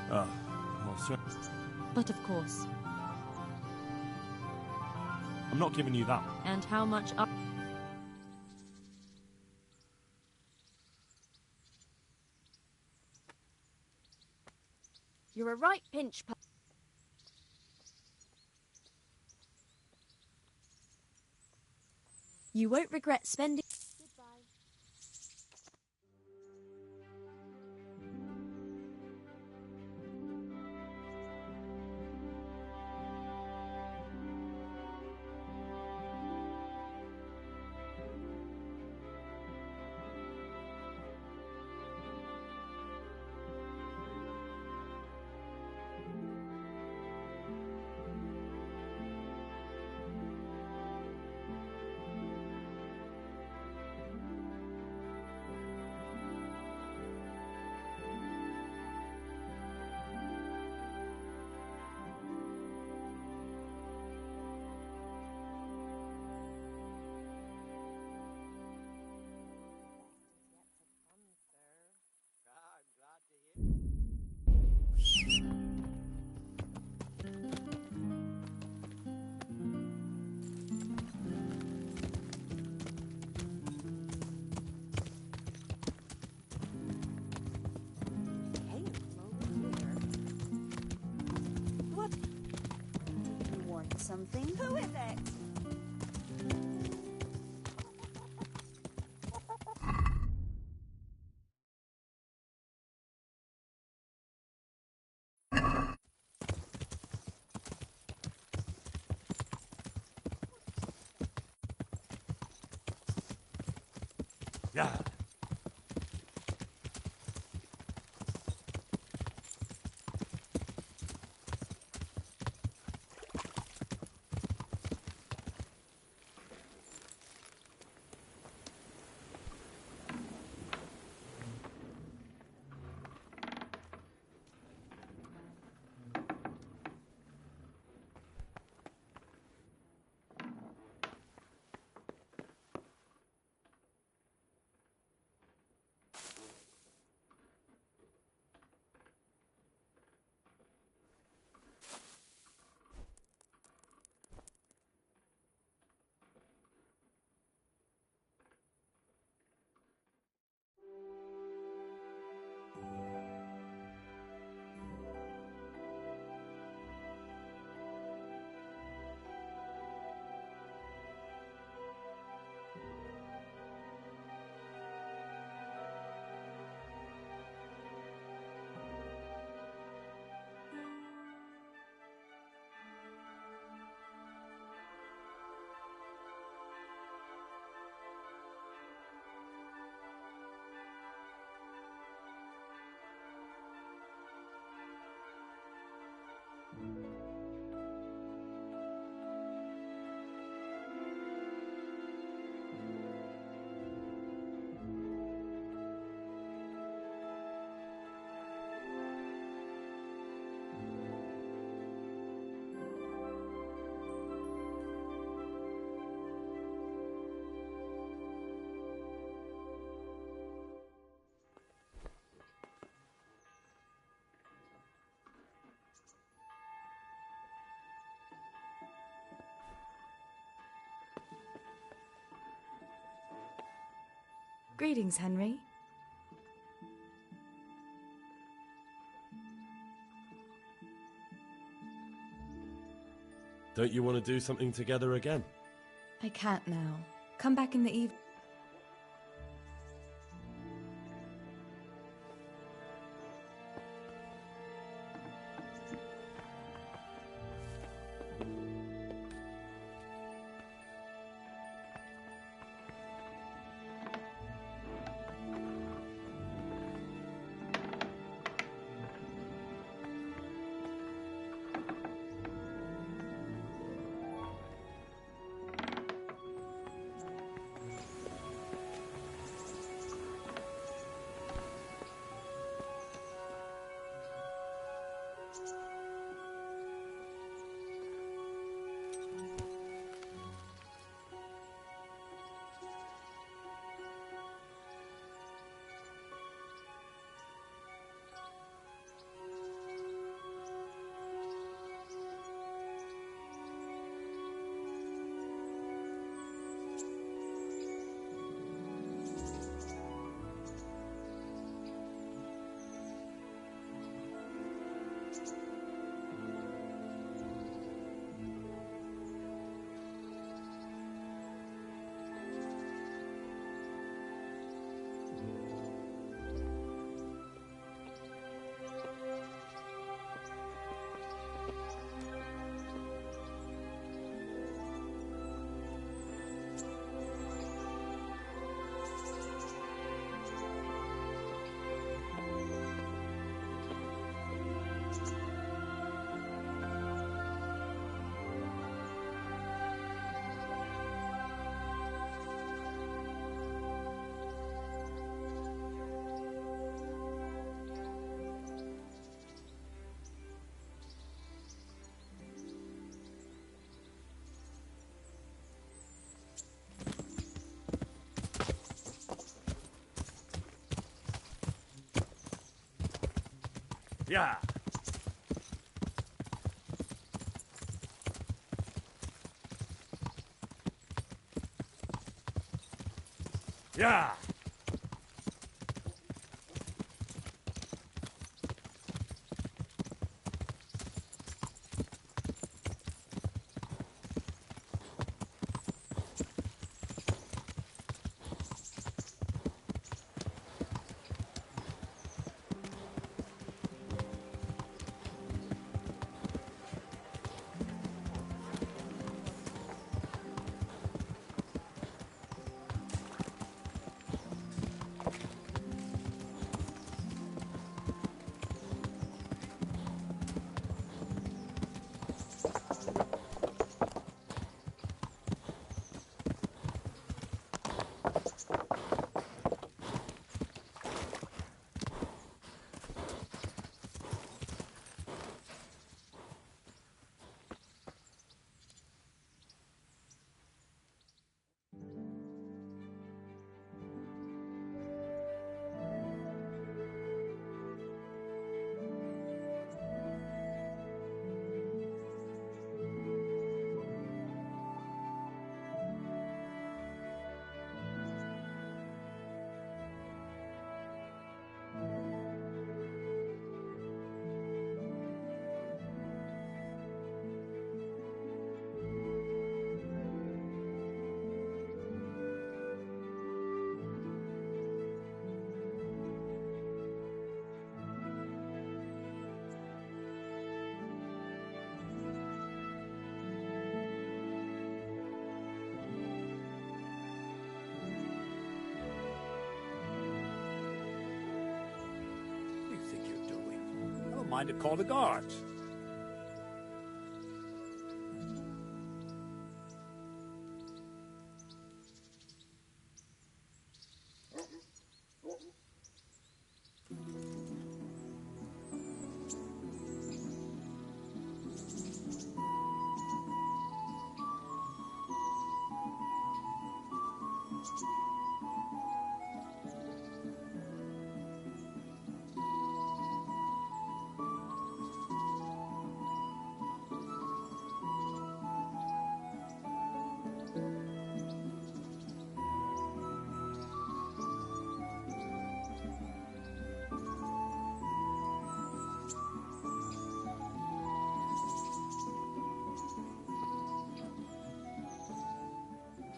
Oh, sir. But of course. I'm not giving you that. And how much are... You're a right pinch... You won't regret spending... Something? Who is it? Yeah. Greetings, Henry. Don't you want to do something together again? I can't now. Come back in the evening. Yeah. Yeah. What do you think you're doing? Never mind to call the guards.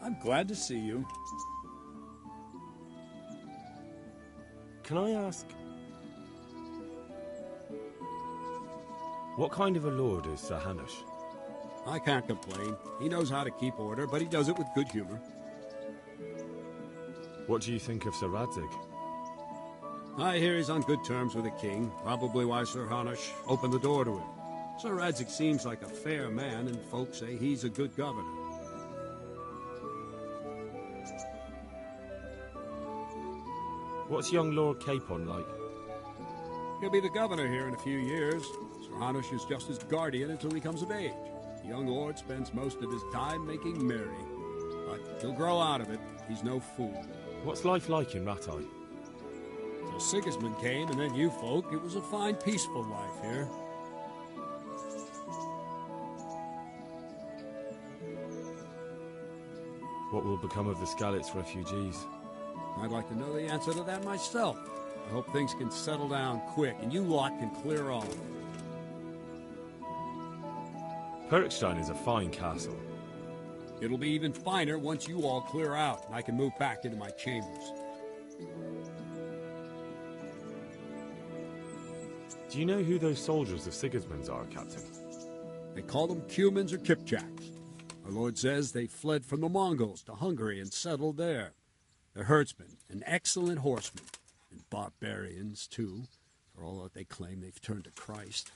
I'm glad to see you. Can I ask... what kind of a lord is Sir Hanush? I can't complain. He knows how to keep order, but he does it with good humor. What do you think of Sir Radzig? I hear he's on good terms with the king, probably why Sir Hanush opened the door to him. Sir Radzig seems like a fair man, and folks say he's a good governor. What's young Lord Capon like? He'll be the governor here in a few years. Sir Hanush is just his guardian until he comes of age. The young lord spends most of his time making merry. But he'll grow out of it. He's no fool. What's life like in Rattay? Till Sigismund came, and then you folk, it was a fine, peaceful life here. What will become of the Skalitz refugees? I'd like to know the answer to that myself. I hope things can settle down quick, and you lot can clear off. Perkstein is a fine castle. It'll be even finer once you all clear out, and I can move back into my chambers. Do you know who those soldiers of Sigismund's are, Captain? They call them Cumans or Kipchaks. Our lord says they fled from the Mongols to Hungary and settled there. They're herdsmen and excellent horsemen, and barbarians, too, for all that they claim they've turned to Christ.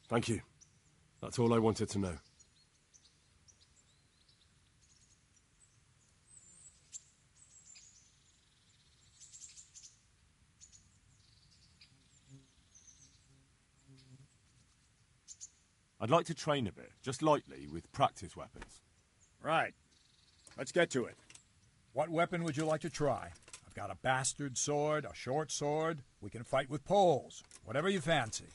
Thank you. That's all I wanted to know. I'd like to train a bit, just lightly, with practice weapons. Right. Let's get to it. What weapon would you like to try? I've got a bastard sword, a short sword. We can fight with poles. Whatever you fancy.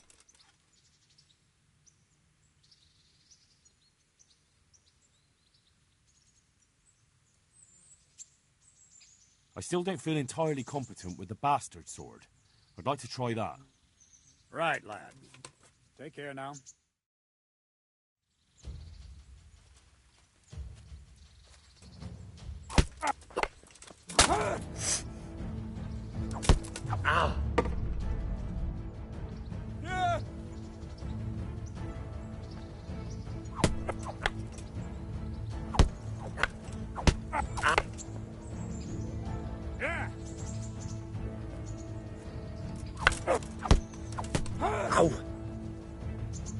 I still don't feel entirely competent with the bastard sword. I'd like to try that. Right, lad. Take care now. Ow! Yeah. Yeah. Ow!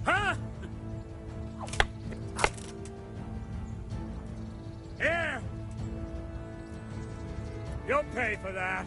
Huh? Here. You'll pay for that.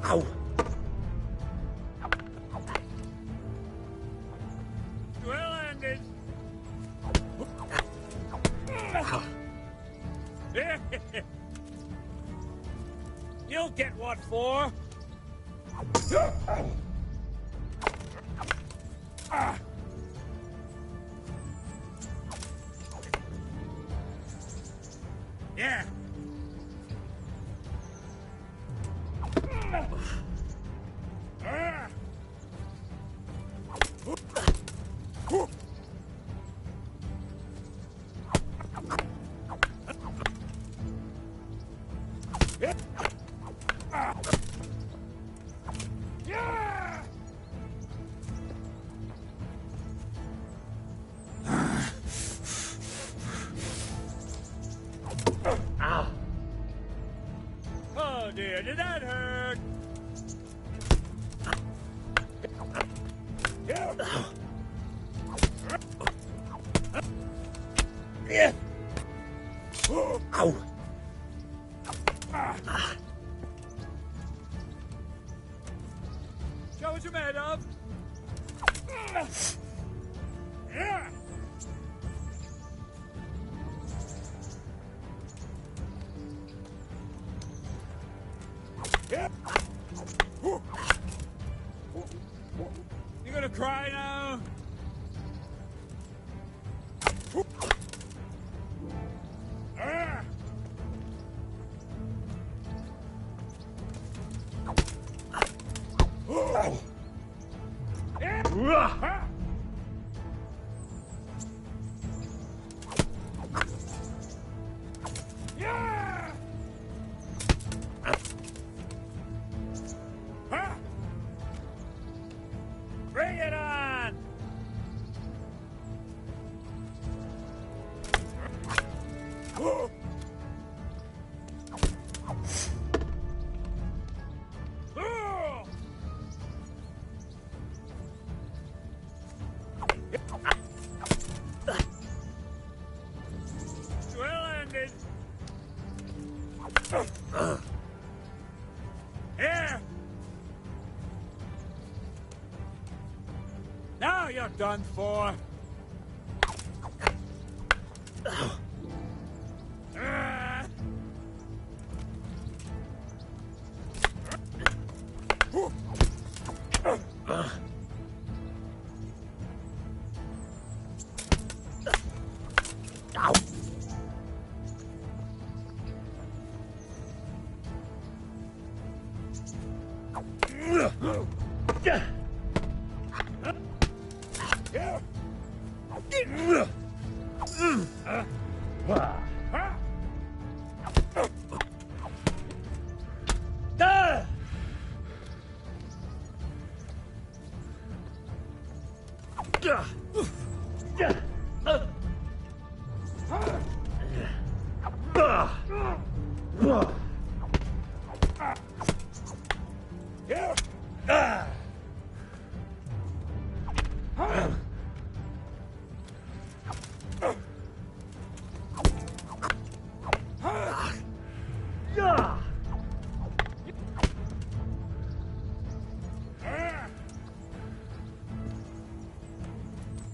Ow! Well ended. You'll get what for. Yeah. Ow! Oh dear, did that hurt? Yeah. Ow! Show what you're made of. Yeah. You gonna cry now? Bring it on! Well ended. Here. Now you're done for. Ow!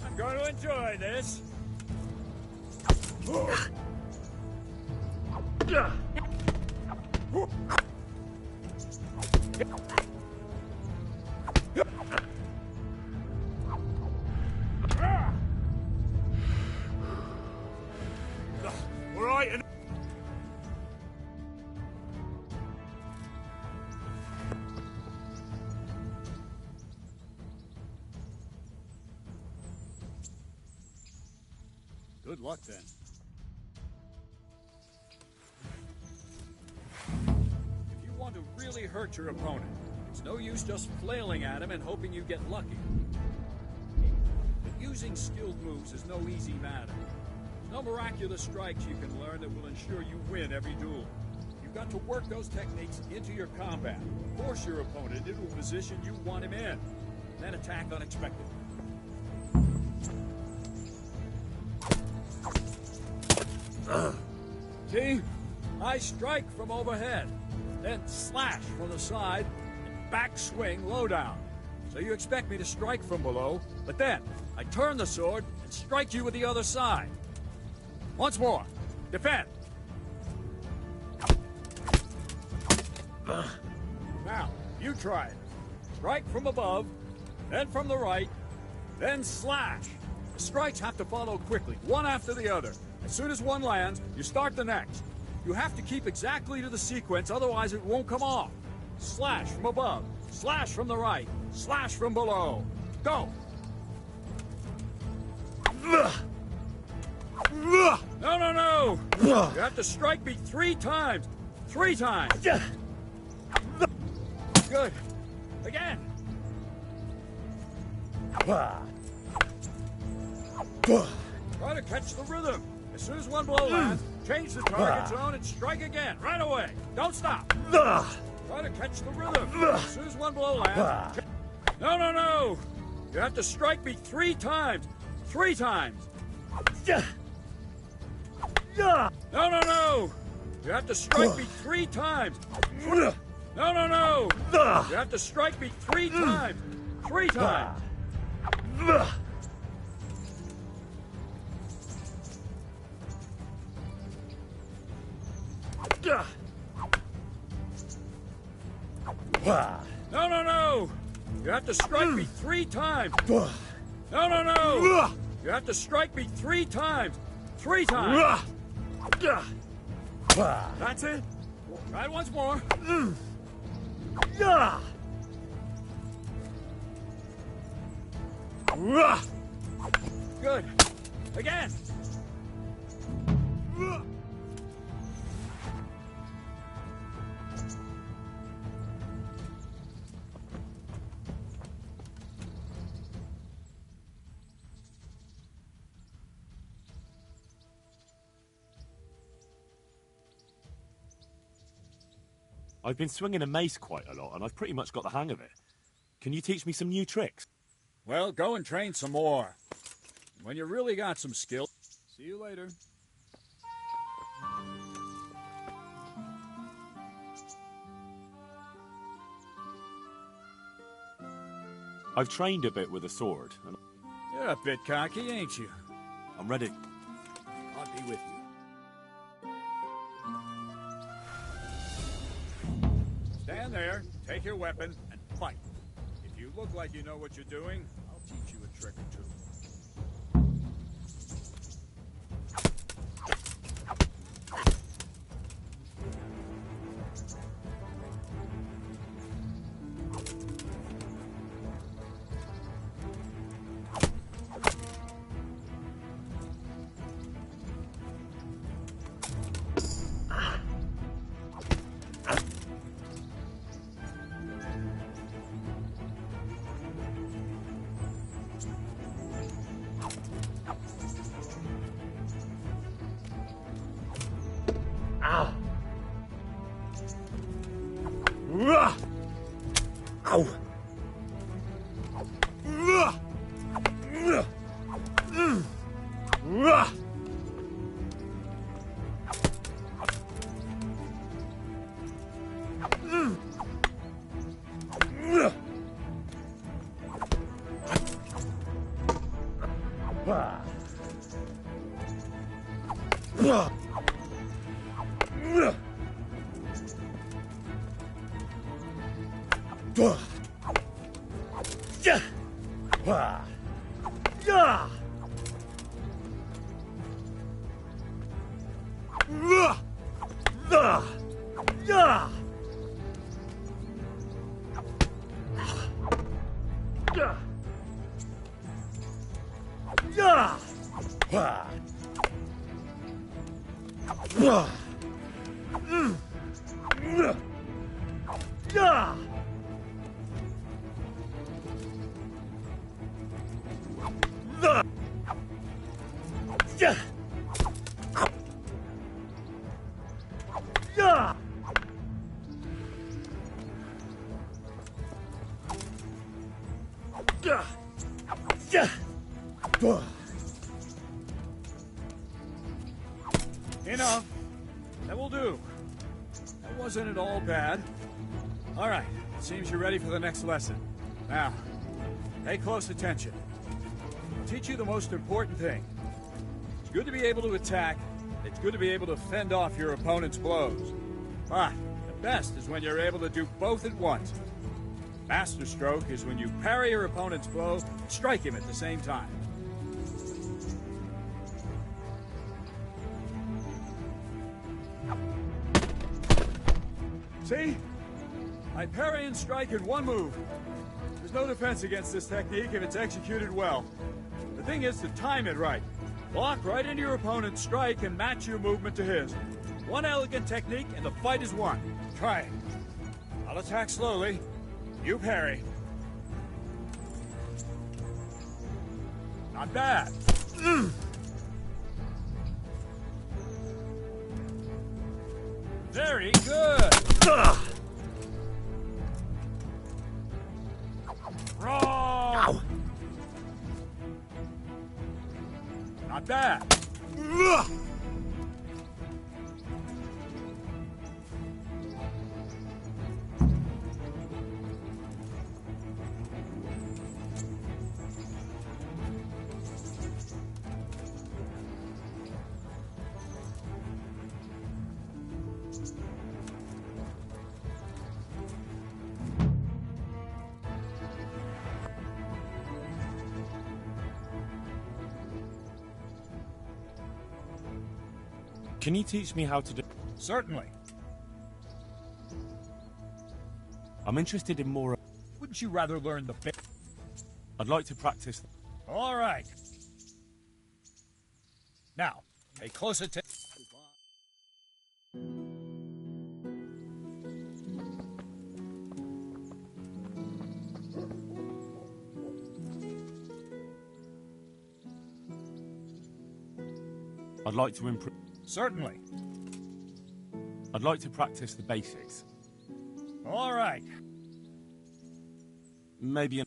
I'm going to enjoy this. All right, and... Good luck, then. If you want to really hurt your opponent, it's no use just flailing at him and hoping you get lucky. But using skilled moves is no easy matter. There's no miraculous strikes you can learn that will ensure you win every duel. You've got to work those techniques into your combat, force your opponent into a position you want him in, then attack unexpectedly. See? I strike from overhead, then slash from the side, and back swing low down. So you expect me to strike from below, but then I turn the sword and strike you with the other side. Once more. Defend. Now, you try it. Strike from above, then from the right, then slash. The strikes have to follow quickly, one after the other. As soon as one lands, you start the next. You have to keep exactly to the sequence, otherwise it won't come off. Slash from above, slash from the right, slash from below. Go! No, no, no! You have to strike me 3 times. 3 times. Good. Again. Try to catch the rhythm. As soon as one blow lands, change the target zone and strike again, right away. Don't stop. Try to catch the rhythm. As soon as one blow lands... No, no, no! You have to strike me 3 times. 3 times. No, no, no! You have to strike me 3 times. No, no, no! You have to strike me 3 times. 3 times. No, no, no! You have to strike me 3 times. No, no, no! You have to strike me 3 times. 3 times. That's it. Try it once more. Good. Again. I've been swinging a mace quite a lot, and I've pretty much got the hang of it. Can you teach me some new tricks? Well, go and train some more. When you really got some skill. See you later. I've trained a bit with a sword. And... You're a bit cocky, ain't you? I'm ready. I'll be with you. Stand there, take your weapon, and fight. If you look like you know what you're doing, I'll teach you a trick or two. Ow! Enough. That will do. That wasn't at all bad. All right, it seems you're ready for the next lesson. Now, pay close attention. I'll teach you the most important thing. It's good to be able to attack. It's good to be able to fend off your opponent's blows. But the best is when you're able to do both at once. Masterstroke is when you parry your opponent's blow and strike him at the same time. See? I parry and strike in one move. There's no defense against this technique if it's executed well. The thing is to time it right. Block right into your opponent's strike and match your movement to his. One elegant technique and the fight is won. Try it. I'll attack slowly. You parry. Not bad. Very good. Wrong. Not bad. Can you teach me how to do... Certainly. I'm interested in more... Wouldn't you rather learn the... I'd like to practice... All right. Now, pay close attention. I'd like to improve... Certainly. I'd like to practice the basics. All right. Maybe...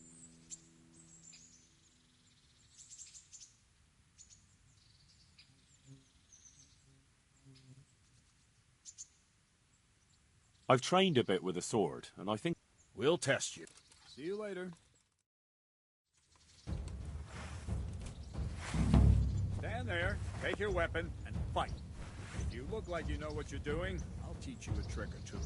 I've trained a bit with a sword, and I think... We'll test you. See you later. Stand there, take your weapon, and fight. If you look like you know what you're doing, I'll teach you a trick or two.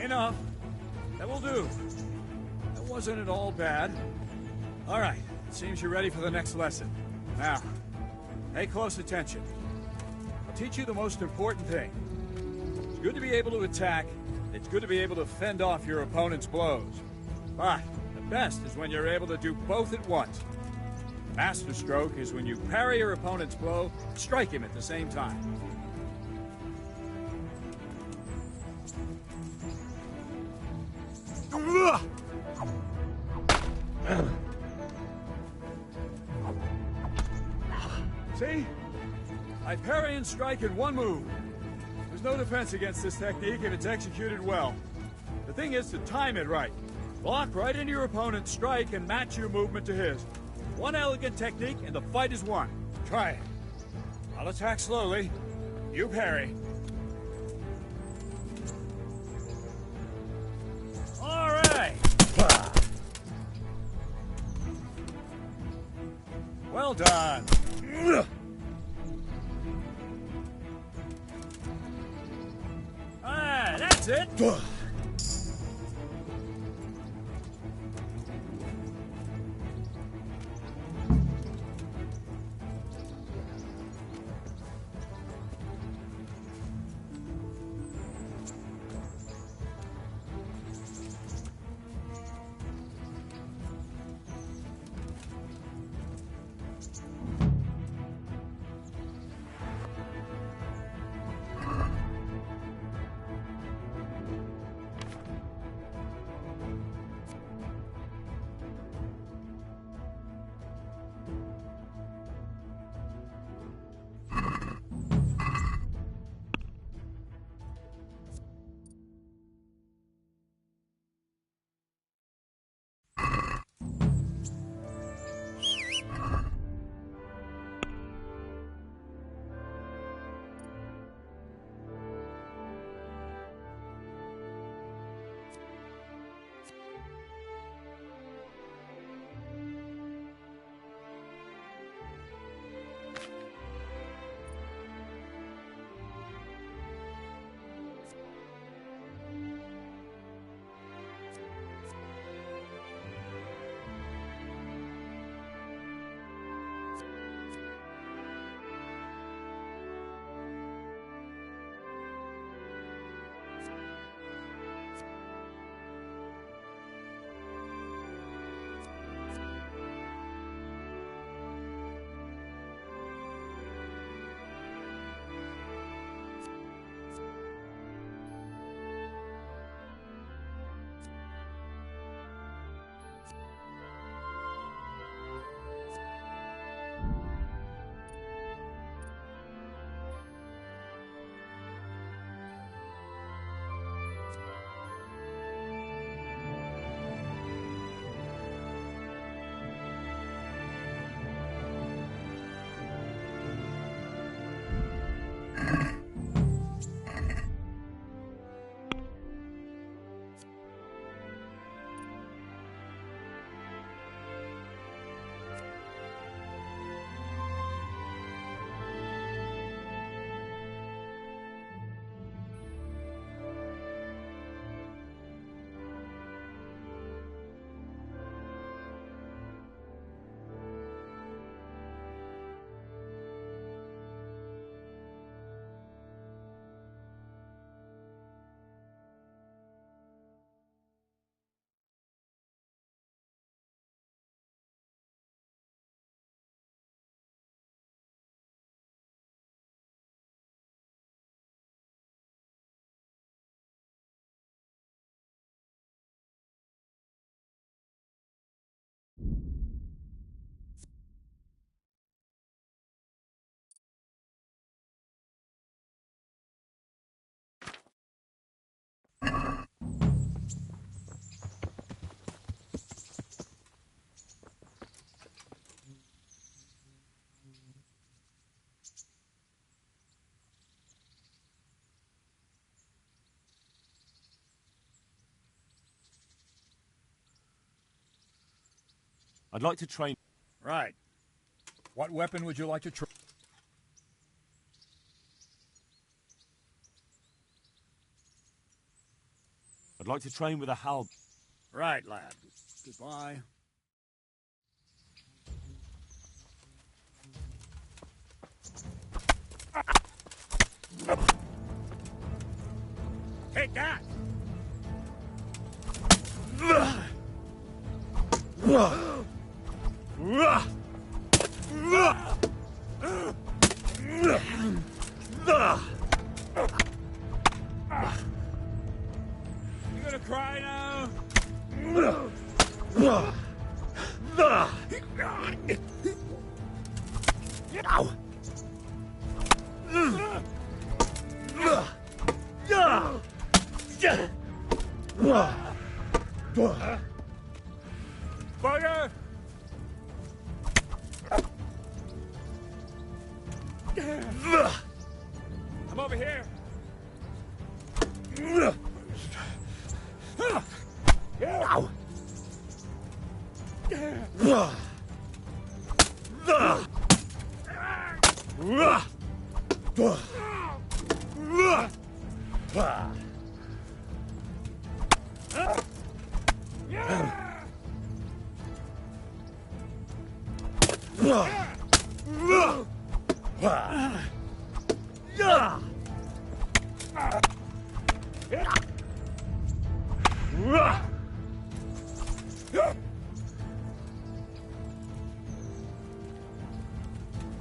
Enough. That will do. That wasn't at all bad. All right, it seems you're ready for the next lesson. Now, pay close attention. I'll teach you the most important thing. It's good to be able to attack. It's good to be able to fend off your opponent's blows. But the best is when you're able to do both at once. Master stroke is when you parry your opponent's blow, strike him at the same time. See? I parry and strike in one move. There's no defense against this technique if it's executed well. The thing is to time it right. Block right into your opponent's strike and match your movement to his. One elegant technique and the fight is won. Try it. I'll attack slowly. You parry. All right. Well done. Ah, that's it. I'd like to train... Right. What weapon would you like to try? I'd like to train with a halberd. Right, lad. Goodbye. Take that! You gonna cry now? Ow! Bugger! I'm over here. Ow!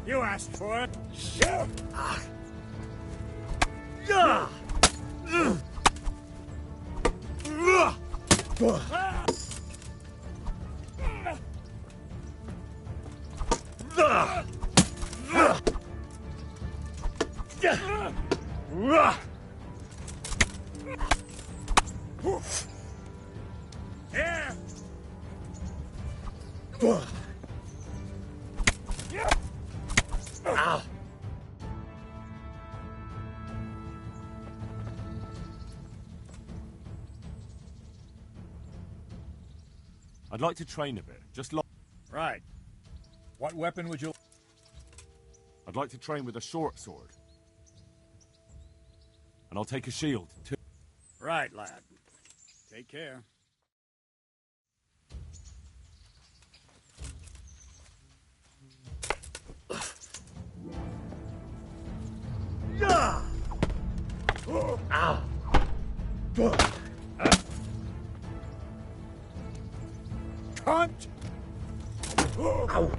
You asked for it. Here. Ow! I'd like to train a bit. Just Right. What weapon would you... I'd like to train with a short sword. And I'll take a shield, too. Right, lad. Take care. Ow! Cunt! Ow!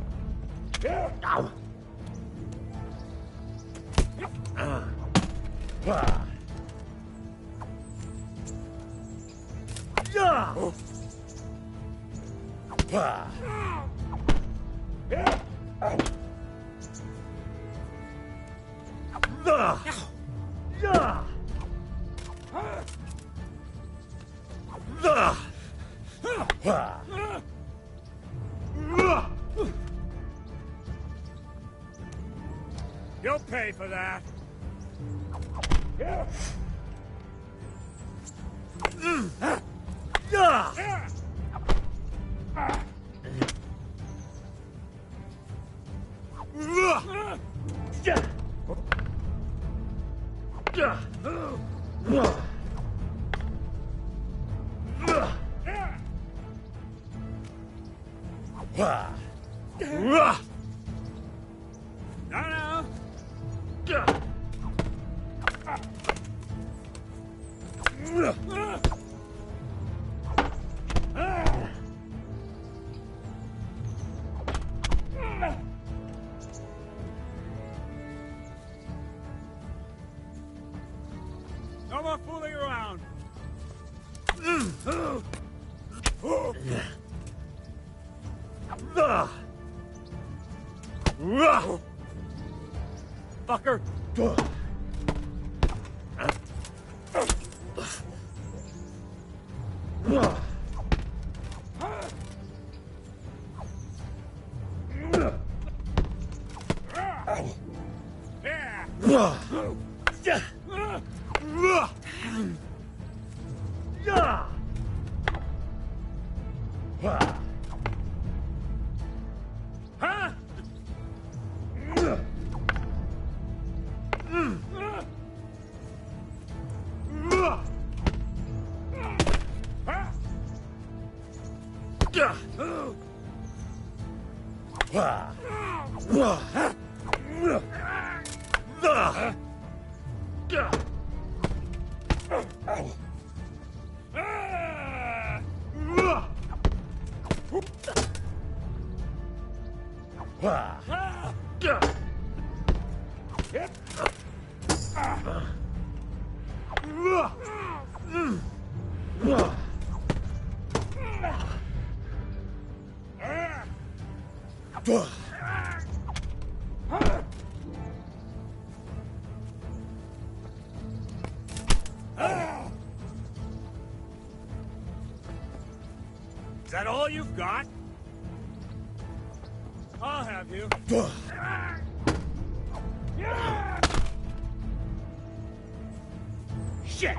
Ow! You'll pay for that. Now. No more fooling around. Fucker. Is that all you've got? I'll have you. Shit!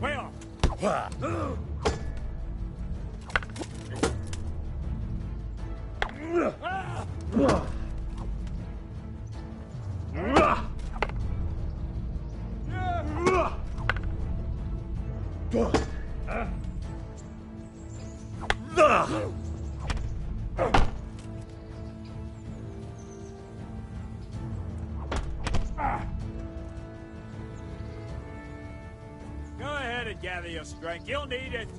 Way off. Go ahead and gather your strength. You'll need it.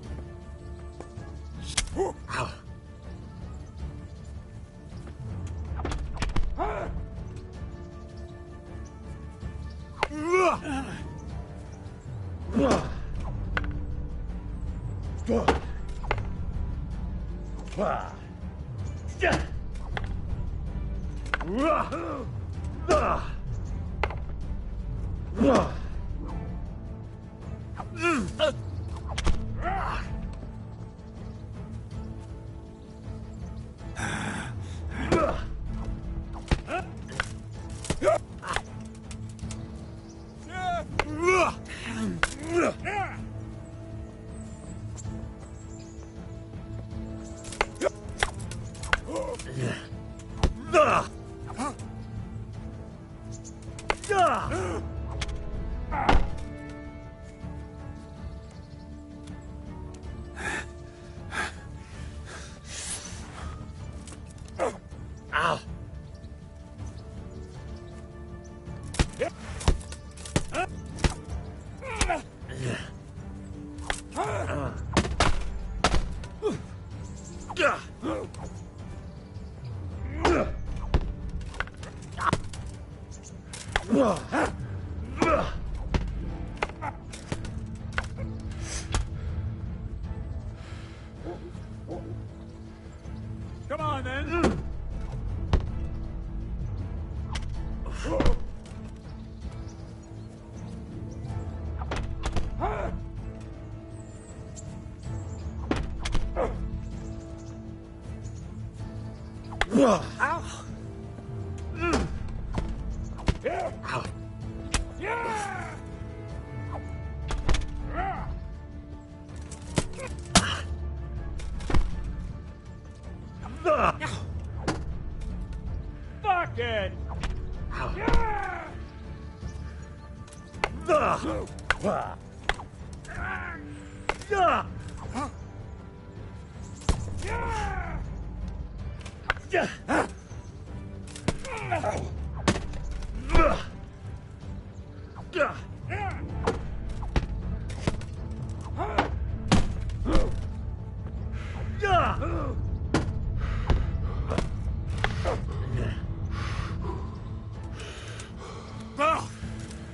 Come on, then. Fuck it!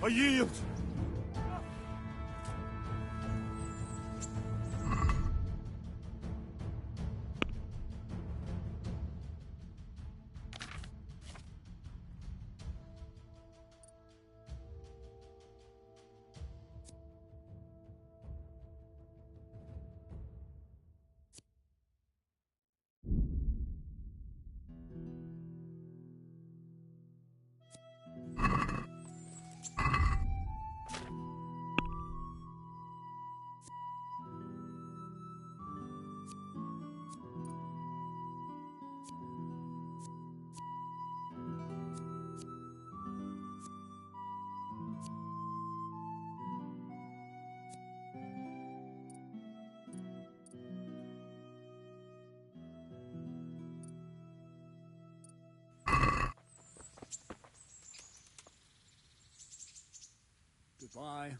I yield. Goodbye.